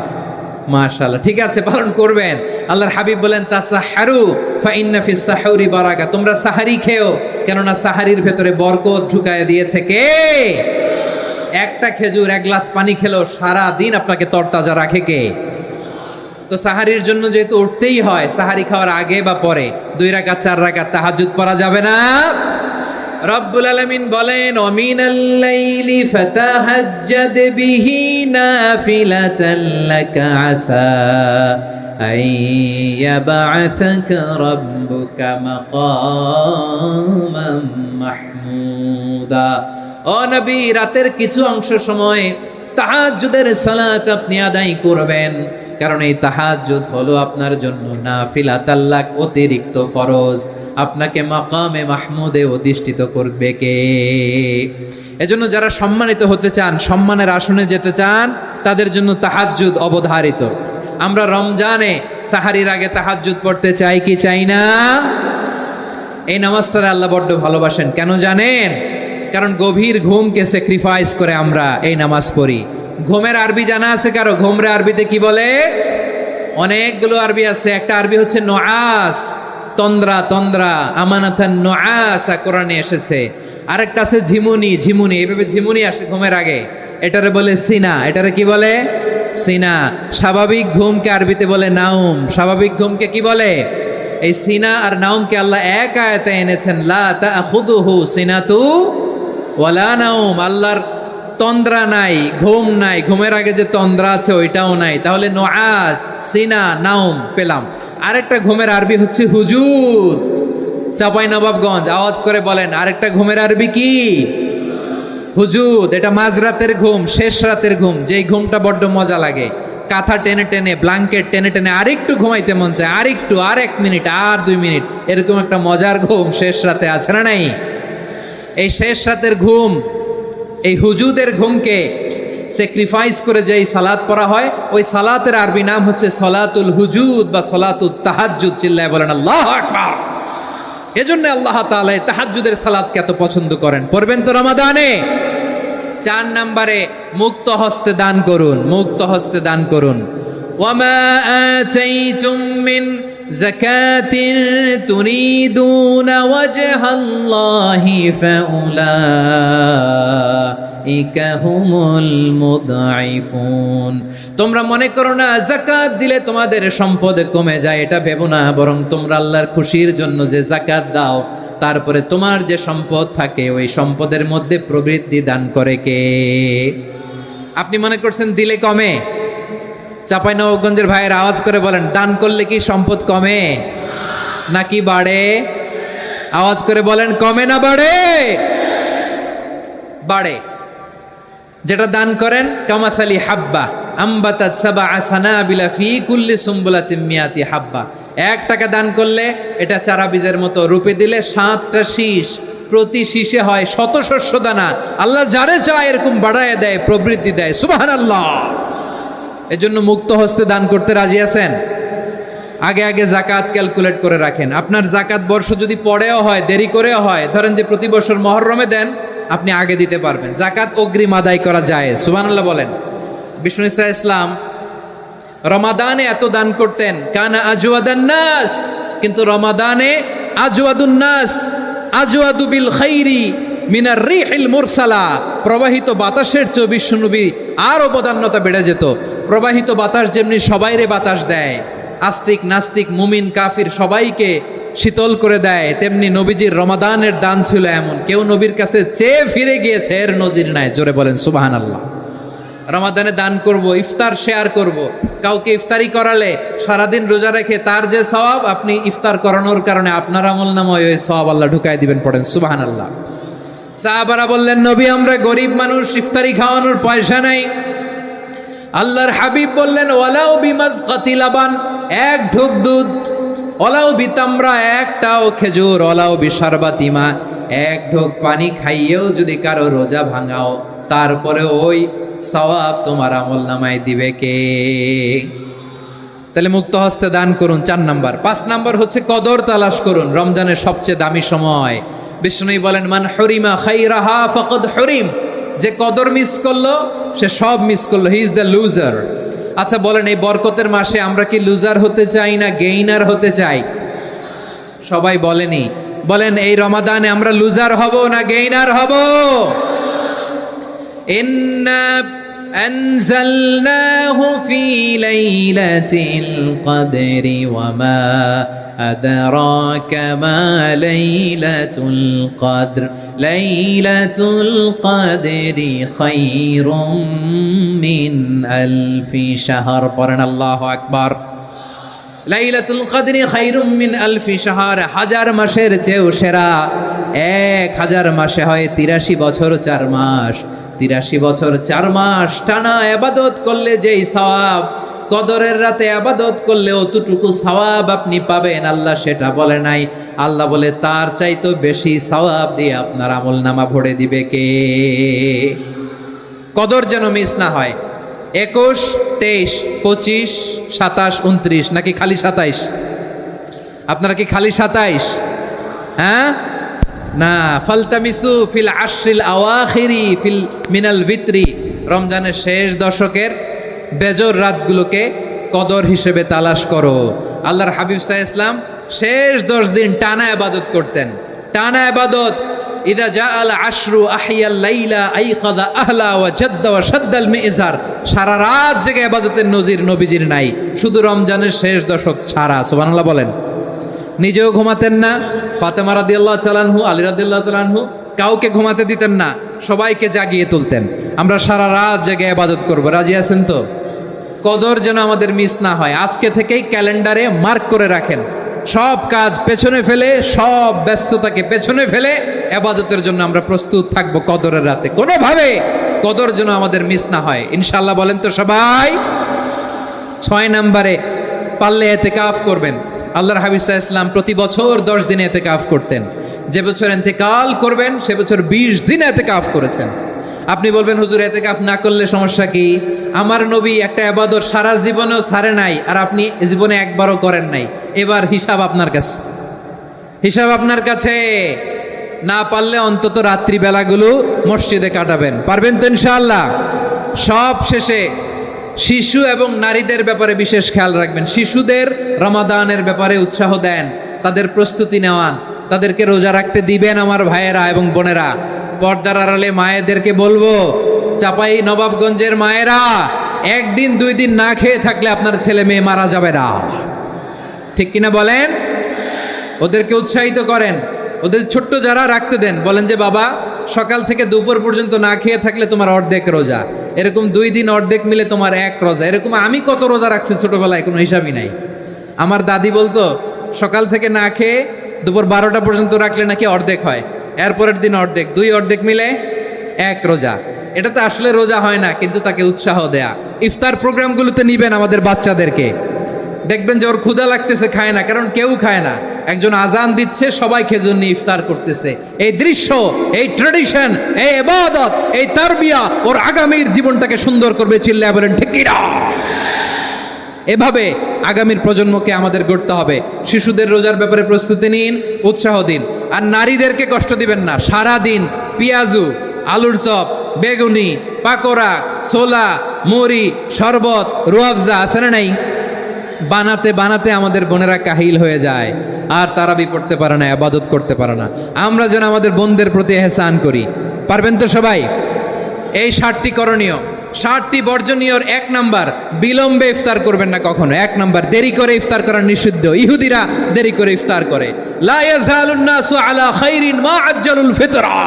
মাশাআল্লাহ, ঠিক আছে, পালন করবেন। আল্লাহর হাবিব বলেন তাসাহহারু ফা ইন্না ফিস সাহুরি বারাকা, তোমরা সাহারি খেও, কেননা সাহারির ভেতরে বরকত ঢুকায় দিয়েছে কে? একটা খেজুর 1 গ্লাস পানি খেলো সারা দিন আপনাকে তরতাজা রাখে কে? তো সাহারির জন্য যেহেতু উঠতেই হয়, সাহারি খাওয়ার আগে বা পরে 2 রাকাত 4 রাকাত তাহাজ্জুদ পড়া যাবে না? রব্বুল আলামিন বলেন ওয়ামিনাল লাইলি ফাতাহাজ্জাদ বিহি নাফিলাতান লাকা আসা আইয়াবআসাকা রাব্বুকা মাকামান মাহমুদা। ও নবী, রাতের কিছু অংশ সময় তাহাজ্জুদের সালাত আপনি আদায় করবেন, কারণ এই তাহাজ্জুদ হলো আপনার জন্য নাফিলাতাল লাক, অতিরিক্ত ফরজ। আপনাকে মাকামে মাহমুদে অধিষ্ঠিত করবে কে? এজন্য যারা সম্মানিত হতে চান, সম্মানের আসনে যেতে চান, তাদের জন্য তাহাজ্জুদ অবধারিত। আমরা রমজানে সাহারির আগে তাহাজ্জুদ পড়তে চাই কি চাই না? এই নামাজটারে আল্লাহ বড্ড ভালোবাসেন। কেন জানেন? কারণ গভীর ঘুমকে স্যাক্রিফাইস করে আমরা এই নামাজ পড়ি। ঘুমের আরবি জানা আছে কারো? ঘুমরে আরবিতে কি বলে? অনেকগুলো আরবি আছে। একটা আরবি হচ্ছে নুআস, তন্দ্রা, তন্দ্রা, আমানাতান নুআসা কোরআনে এসেছে। আরেকটা আছে ঝিমুনি, ঝিমুনি, এইভাবে ঝিমুনি আসে ঘুমের আগে, এটারে বলে সিনা। এটারে কি বলে? সিনা। স্বাভাবিক ঘুমকে আরবিতে বলে নাউম। স্বাভাবিক ঘুমকে কি বলে? এই সিনা আর নাউমকে আল্লাহ এক আয়াতে এনেছেন, লা তাখুযুহু সিনাতু ওয়ালা নাউম। আল্লাহর তন্দ্রা নাই, ঘুম নাই, ঘুমের আগে যে তন্দ্রা আছে ওইটাও নাই। তাহলে নুআস, সিনা, নাউম পেলাম। আরেকটা ঘুমের আরবি হচ্ছে হুজুদ। চাঁপাইনবাবগঞ্জ আওয়াজ করে বলেন, আরেকটা ঘুমের আরবি কি? হুজুদ। এটা মাঝরাতের ঘুম, শেষ রাতের ঘুম, যেই ঘুমটা বড্ড মজা লাগে। কাঁথা টেনে টেনে, ব্ল্যাঙ্কেট টেনে টেনে আরেকটু ঘুমাইতে মন চায়, আরেকটু, আর 1 মিনিট, আর 2 মিনিট, এরকম একটা মজার ঘুম শেষ রাতে আছে না নাই? এই শেষ রাতের ঘুম, এই হুজুদের ঘুমকে স্যাক্রিফাইস করে যেই সালাত পড়া হয়, ওই সালাতের আরবি নাম হচ্ছে সলাতুল হুজুদ বা সলাতুত তাহাজ্জুদ। চিল্লায় বলেন আল্লাহু আকবার। এজন্য আল্লাহ তাআলা তাহাজ্জুদের সালাতকে এত পছন্দ করেন। পড়বেন তো রমাদানে। 4 নম্বরে মুক্ত হস্তে দান করুন, মুক্ত হস্তে দান করুন। ওয়ামা আতাইতুম মিন যাকাতিন তুরিদুনা ওয়াজহাল্লাহি ফাউলাইকা হুমুল মুদঈফুন। তোমরা মনে করো না যাকাত দিলে তোমাদের সম্পদ কমে যায়, এটা ভেবো না। বরং তোমরা আল্লাহর খুশির জন্য যে যাকাত দাও, তারপরে তোমার যে সম্পদ থাকে ওই সম্পদের মধ্যে প্রবৃদ্ধি দান করে কে? আপনি মনে করছেন দিলে কমে? চাঁপাইনবাবগঞ্জের ভাইয়ের আওয়াজ করে বলেন, দান করলে কি সম্পদ কমে নাকি বাড়ে? আওয়াজ করে বলেন, কমে না বাড়ে? বাড়ে। যেটা দান করেন, কামাসালি হাব্বা আম্বাতাত সাবআ সানাবিলা ফি কুল্লি সুম্বুলাতিন মিয়াতি হাব্বা। 1 টাকা দান করলে এটা চারা বীজের মতো, রূপে দিলে 7টা শীষ, প্রতি শীষে হয় 100 শস্য দানা। আল্লাহ যারে চায় এরকম বাড়ায় দেয়, প্রবৃদ্ধি দেয়। সুবহানাল্লাহ। এজন্য মুক্ত হস্তে দান করতে রাজি আছেন? আগে আগে যাকাত ক্যালকুলেট করে রাখেন। আপনার যাকাত বর্ষ যদি পরেও হয়, দেরি করেও হয়, ধরেন যে প্রতি বছর মুহররমে দেন, আপনি আগে দিতে পারবেন। যাকাত অগ্রিম আদায় করা যায়। সুবহানাল্লাহ বলেন। বিষ্ণু ইসা ইসলাম রমাদানে এত দান করতেন, কানা আজওয়াদান নাস, কিন্তু রমাদানে আজওয়াদুন নাস আজওয়াদু বিল খাইরি মিনার রিহিল মুরসালা। প্রবাহিত বাতাসের চেয়ে বিশ্বনবী আরো বদান্যতা বেড়ে যেত। প্রবাহিত বাতাস যেমনি সবাইরে বাতাস দেয়, আস্তিক নাস্তিক মুমিন কাফির সবাইকে শীতল করে দেয়, তেমনি নবীজির রমাদানের দান ছিল এমন, কেউ নবীর কাছে চেয়ে ফিরে গিয়েছে এর নজির নাই। জোরে বলেন সুবহানাল্লাহ। রমাদানে দান করব, ইফতার শেয়ার করব। কাউকে ইফতারি করালে সারাদিন রোজা রেখে তার যে সওয়াব, আপনি ইফতার করানোর কারণে আপনার আমলনামায় ওই সওয়াব আল্লাহ ঢুকাই দিবেন। পড়েন সুবহানাল্লাহ। সাহাবারা বললেন, নবী আমরা গরিব মানুষ, ইফতারি খাওয়ানোর পয়সা নাই। আল্লাহর হাবিব বললেন, ওয়ালাউ বিমাজকাতি লাবান, 1 ঢোক দুধ, ওয়ালাউ বিতামরা, 1টাও খেজুর, ওয়ালাউ বিশারবাতি মা, 1 ঢোক পানি খাইয়েও যদি কারো রোজা ভাঙাও, তারপরে ওই সওয়াব তোমার আমলনামায় দিবে কে? তাহলে মুক্ত হস্তে দান করুন, 4 নাম্বার। 5 নাম্বার হচ্ছে কদর তালাশ করুন। রমজানের সবচেয়ে দামি সময়। বিষ্ণু বলেন, মান হরিমা খাইরাহা ফাকাদ হরিম। যে কদর মিস করলো সে সব মিস করলো, হি ইজ দ্য লুজার। আচ্ছা বলেন, এই বরকতের মাসে আমরা কি লুজার হতে চাই না গেইনার হতে চাই? সবাই বলেনি। বলেন, এই রমাদানে আমরা লুজার হব না গেইনার হব? ইন্না আনজালনাহু ফি লাইলাতিল কদরি ওয়া মা আদরাকা মা লাইলাতুল কদর লাইলাতুল কদরি খায়রুম মিন আলফি শাহর। পড়েন আল্লাহু আকবার। লাইলাতুল কদরি খায়রুম মিন আলফি শাহর, 1000 মাসের চেয়েও সেরা। 1000 মাসে হয় 83 বছর 4 মাস। 83 বছর 4 মাস টানা ইবাদত করলে যেই সওয়াব, কদরের রাতে ইবাদত করলে অতটুকু সওয়াব আপনি পাবেন, আল্লাহ সেটা বলে নাই। আল্লাহ বলে তার চাইতে বেশি সওয়াব দিয়ে আপনার আমলনামা ভরে দিবে কে? কদর যেন মিস না হয়। 21, 23, 25, 27, 29 নাকি খালি 27? আপনারা কি খালি 27? হ্যাঁ না, ফালতামিসু ফিল আশরিল আওয়াখিরি ফিল মিনাল ভিতরি, রমজানের শেষ দশকের বেজর রাতগুলোকে কদর হিসেবে তালাশ করো। আল্লাহর হাবিব সাল্লাল্লাহু আলাইহি ওয়াসাল্লাম শেষ 10 দিন টানা ইবাদত করতেন, টানা ইবাদত। ইদা জাআল আশরু আহিয়াল লাইলা আইকাযা আহলা ওয়া জাদ্দা ওয়া শাদ্দাল মিজার, সারা রাত জেগে ইবাদতের নজির নবীজির নাই, শুধু রমজানের শেষ দশক ছাড়া। সুবহানাল্লাহ বলেন। নিজেও ঘুমাতেন না, ফাতেমা রাদিয়াল্লাহু তাআলা আনহু, আলী রাদিয়াল্লাহু তাআলা আনহু কাউকে ঘুমাতে দিতেন না, সবাইকে জাগিয়ে তুলতেন। আমরা সারা রাত জেগে ইবাদত করব, রাজি আছেন তো? কদর যেন আমাদের মিস না হয়, আজকে থেকেই ক্যালেন্ডারে মার্ক করে রাখেন। সব কাজ পেছনে ফেলে, সব ব্যস্ততাকে পেছনে ফেলে ইবাদতের জন্য আমরা প্রস্তুত থাকব কদরের রাতে। কোনোভাবে কদর যেন আমাদের মিস না হয়, ইনশাআল্লাহ বলেন তো সবাই। 6 নম্বরে পারলে ইতিকাফ করবেন। আল্লাহর হাবিব সাল্লাল্লাহু আলাইহি ওয়াসাল্লাম প্রতি বছর 10 দিন ইতিকাফ করতেন। যে বছর ইন্তেকাল করবেন সে বছর 20 দিন ইতিকাফ করেছেন। আপনি বলবেন হুজুর ইতিকাফ না করলে সমস্যা কি? আমার নবী একটা ইবাদত সারা জীবনেও ছাড়ে নাই, আর আপনি জীবনে একবারও করেন নাই। এবার হিসাব আপনার কাছে, হিসাব আপনার কাছে। না পারলে অন্তত রাত্রি বেলাগুলো মসজিদে কাটাবেন, পারবেন তো ইনশাআল্লাহ? সব শেষে শিশু এবং নারীদের ব্যাপারে বিশেষ খেয়াল রাখবেন। শিশুদের রমাদানের ব্যাপারে উৎসাহ দেন, তাদের প্রস্তুতি নেওয়ান, তাদেরকে রোজা রাখতে দিবেন। আমার ভাইয়েরা এবং বোনেরা, পর্দার আড়ালে মায়েদেরকে বলবো, চাপাই নবাবগঞ্জের মায়েরা, 1 দিন 2 দিন না খেয়ে থাকলে আপনার ছেলে মেয়ে মারা যাবে না, ঠিক কিনা বলেন? ওদেরকে উৎসাহিত করেন, ওদের ছোট্ট যারা রাখতে দেন, বলেন যে বাবা সকাল থেকে দুপুর পর্যন্ত না খেয়ে থাকলে তোমার অর্ধেক রোজা, এরকম 2 দিন অর্ধেক মিলে তোমার 1 রোজা। এরকম আমি কত রোজা রাখছি ছোটবেলায়, কোনো হিসাবই নাই। আমার দাদি বলতো সকাল থেকে না খেয়ে দুপুর 12টা পর্যন্ত রাখলে নাকি অর্ধেক হয়, এরপরের দিন অর্ধেক, 2 অর্ধেক মিলে 1 রোজা। এটা তো আসলে রোজা হয় না, কিন্তু তাকে উৎসাহ দেয়া। ইফতার প্রোগ্রামগুলোতে নিবেন আমাদের বাচ্চাদেরকে, দেখবেন যে ওর ক্ষুধা লাগতেছে, খায় না, কারণ কেউ খায় না। একজন আজান দিচ্ছে, সবাই খেজুর নিয়ে ইফতার করতেছে। এই দৃশ্য, এই ট্রেডিশন, এই ইবাদত, এই তারবিয়া ওর আগামীর জীবনটাকে সুন্দর করবে। চিল্লায়া বলেন ঠিক কি না? এভাবে আগামীর প্রজন্মকে আমাদের গড়তে হবে। শিশুদের রোজার ব্যাপারে প্রস্তুতি নিন, উৎসাহ দিন। আর নারীদেরকে কষ্ট দিবেন না। সারা দিন পেঁয়াজু, আলুর চপ, বেগুনি, পাকোড়া, ছোলা, মুড়ি, শরবত, রুয়াবজা আছে না নাই, বানাতে বানাতে আমাদের বোনেরা কাহিল হয়ে যায়, আর তারাবি পড়তে পারে না, ইবাদত করতে পারে না। আমরা যেন আমাদের বোনদের প্রতি ইহসান করি, পারবেন তো সবাই? এই 7টি করণীয়, 7টি বর্জনীয়। 1 নাম্বার, বিলম্বে ইফতার করবেন না কখনো। 1 নাম্বার, দেরি করে ইফতার করা নিষিদ্ধ। ইহুদিরা দেরি করে ইফতার করে। লা ইয়াজালুন নাসু আলা খাইরিন মা আজ্জালুল ফিতরা।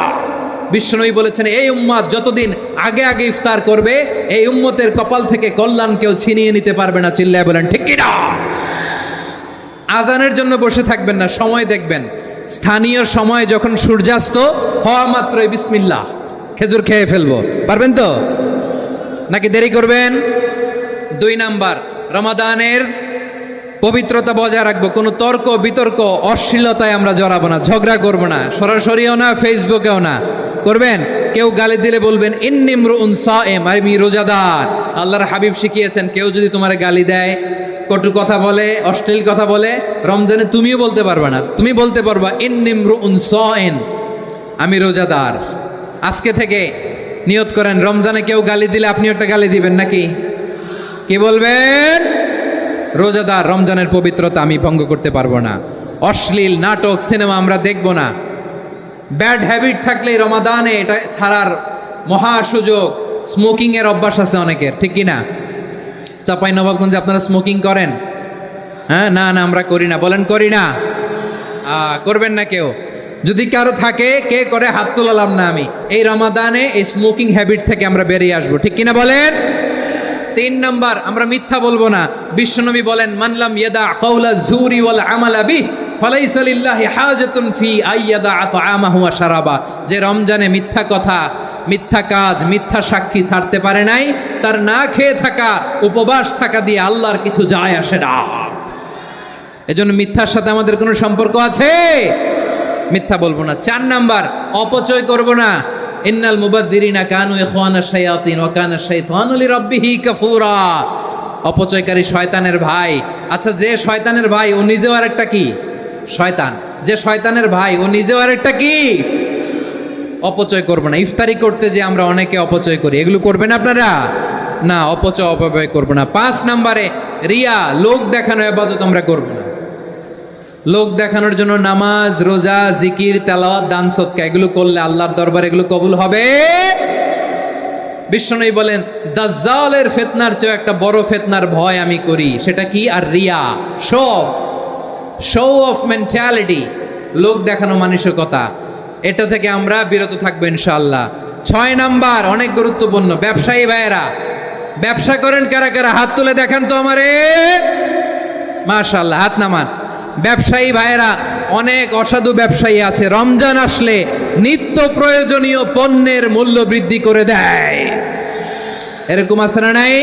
বিশ্বনবী বলেছেন, এই উম্মত যতদিন আগে আগে ইফতার করবে, এই উম্মতের কপাল থেকে কল্যাণ কেউ ছিনিয়ে নিতে পারবে না। চিল্লায় বলেন ঠিক কি না? আজানের জন্য বসে থাকবেন না, সময় দেখবেন। স্থানীয় সময় যখন সূর্যাস্ত হওয়া মাত্রই বিসমিল্লাহ, খেজুর খেয়ে ফেলবো, পারবেন তো? নাকি দেরি করবেন? 2 নাম্বার, রমাদানের পবিত্রতা বজায় রাখবো। কোনো তর্ক বিতর্ক অশ্লীলতায় আমরা জড়াবো না, ঝগড়া করবো না, সরাসরিও না, ফেসবুকেও না। করবেন কেউ গালি দিলে বলবেন ইন্নিমরুন সায়েম, আমি রোজাদার। আল্লাহর হাবিব শিখিয়েছেন, কেউ যদি তোমার গালি দেয়, কটু কথা বলে, অশ্লীল কথা বলে, রমজানে তুমিও বলতে পারবে না। তুমি বলতে পারবা ইন্নিমরুন সায়েম, আমি রোজাদার। আজকে থেকে নিয়ত করেন, রমজানে কেউ গালি দিলে আপনি একটা গালি দিবেন নাকি? কি বলবেন? রোজাদার, রমজানের পবিত্রতা আমি ভঙ্গ করতে পারবো না। অশ্লীল নাটক, সিনেমা আমরা দেখবো না। ব্যাড হ্যাবিট থাকলে রমাদানে এটা ছাড়ার মহা সুযোগ। স্মোকিং এর অভ্যাস আছে অনেকের, ঠিক কিনা? চাপাই নবাবগঞ্জে আপনারা স্মোকিং করেন? হ্যাঁ, না না আমরা করি না। বলেন করি না? করবেন না কেউ? যদি কারো থাকে, কে করে হাত তোলালাম না আমি। এই রমাদানে এই স্মোকিং হ্যাবিট থেকে আমরা বেরিয়ে আসবো, ঠিক কিনা বলেন? 3 নাম্বার, আমরা মিথ্যা বলবো না। বিশ্বনবী বলেন, মানলাম ইয়াদা কাওলা যুরি ওয়াল আমালা বিহি ফালাইসা লিল্লাহি হাজাতুন ফি আইয়াদা তাআমাহু ওয়া শারাবা। যে রমজানে মিথ্যা কথা, মিথ্যা কাজ, মিথ্যা সাক্ষী ছাড়তে পারে নাই, তার না খেয়ে থাকা, উপবাস থাকা দিয়ে আল্লাহর কিছু যায় আসে না। এজন্য মিথ্যার সাথে আমাদের কোনো সম্পর্ক আছে? মিথ্যা বলবো না। 4 নাম্বার, অপচয় করব না। ইন্নাল মুবাযযিরিনা কানু ইখওয়ানাশ শায়াতিন ওয়া কানা শাইতানু লিরাব্বিহি কাফুরা। অপচয়কারী শয়তানের ভাই। আচ্ছা, যে শয়তানের ভাই ও নিজেও আর একটা কি? শয়তান। যে শয়তানের ভাই, ও নিজেও আরেকটা কি অপচয় করবো না। ইফতারি করতে যে আমরা অনেকে অপচয় করি, এগুলো করবেন আপনারা না, অপচয় অপব্যয় করবো না। 5 নম্বরে রিয়া, লোক দেখানো ইবাদত আমরা করবো না। লোক দেখানোর জন্য নামাজ, রোজা, জিকির, তেলাওয়াত, দান, সদকা এগুলো করলে আল্লাহর দরবারে এগুলো কবুল হবে। বিশ্বনবী বলেন, দাজ্জালের ফিতনার চেয়ে একটা বড় ফিতনার ভয় আমি করি, সেটা কি? আর রিয়া, শো অফ মেন্টালিটি, লোক দেখানো মানসিকতা, এটা থেকে আমরা বিরত থাকবো ইনশাআল্লাহ। 6 নাম্বার অনেক গুরুত্বপূর্ণ, ব্যবসায়ী ভাইয়েরা, ব্যবসা করেন কারা কারা? হাত তুলে দেখান তো আমারে। মাশাআল্লাহ, হাত নামান। ব্যবসায়ী ভাইয়েরা, অনেক অসাধু ব্যবসায়ী আছে, রমজান আসলে নিত্য প্রয়োজনীয় পণ্যের মূল্য বৃদ্ধি করে দেয়। এরকম আছে না নাই?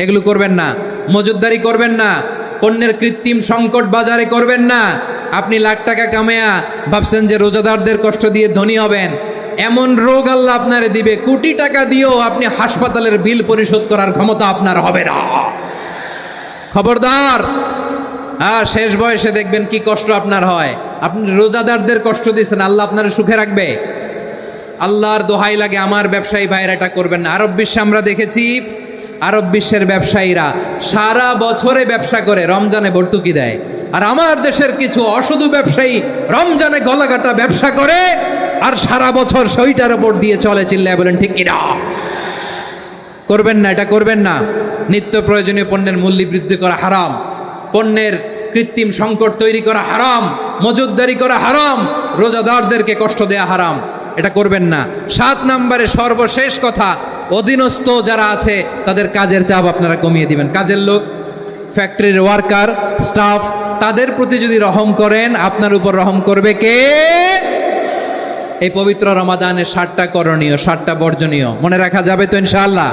এগুলো করবেন না। মজুদদারি করবেন না। পণ্যের কৃত্রিম সংকট বাজারে করবেন না। আপনি লাখ টাকা কামায়া ভাবছেন যে রোজাদারদের কষ্ট দিয়ে ধনী হবেন, এমন রোগ আল্লাহ আপনারে দিবে, কোটি টাকা দিয়েও আপনি হাসপাতালের বিল পরিশোধ করার ক্ষমতা আপনার হবে না। খবরদার। শেষ বয়সে দেখবেন কি কষ্ট আপনার হয়। আপনি রোজাদারদের কষ্ট দিচ্ছেন, আল্লাহ আপনার সুখে রাখবে? আল্লাহর দোহাই লাগে, আমার ব্যবসায়ী ভাইয়েরা এটা করবেন না। আরব বিশ্বে আমরা দেখেছি, আরব বিশ্বের ব্যবসায়ীরা সারা বছরে ব্যবসা করে, রমজানে ভর্তুকি দেয়। আর আমার দেশের কিছু অসাধু ব্যবসায়ী রমজানে গলাকাটা ব্যবসা করে আর সারা বছর সইটার উপর দিয়ে চলে। চিল্লায় বলেন ঠিক কিনা? করবেন না, এটা করবেন না। নিত্য প্রয়োজনীয় পণ্যের মূল্য বৃদ্ধি করা হারাম, পণ্যের কৃত্রিম সংকট তৈরি করা হারাম, মজুদদারি করা হারাম, রোজাদারদেরকে কষ্ট দেয়া হারাম, এটা করবেন না। 7 নম্বরে সর্বশেষ কথা, অধীনস্থ যারা আছে তাদের কাজের চাপ আপনারা কমিয়ে দিবেন। কাজের লোক, ফ্যাক্টরির ওয়ার্কার, স্টাফ, তাদের প্রতি যদি রহম করেন, আপনার উপর রহম করবে কে? এই পবিত্র রমাদানে 7টা করণীয়, 7টা বর্জনীয় মনে রাখা যাবে তো ইনশাআল্লাহ?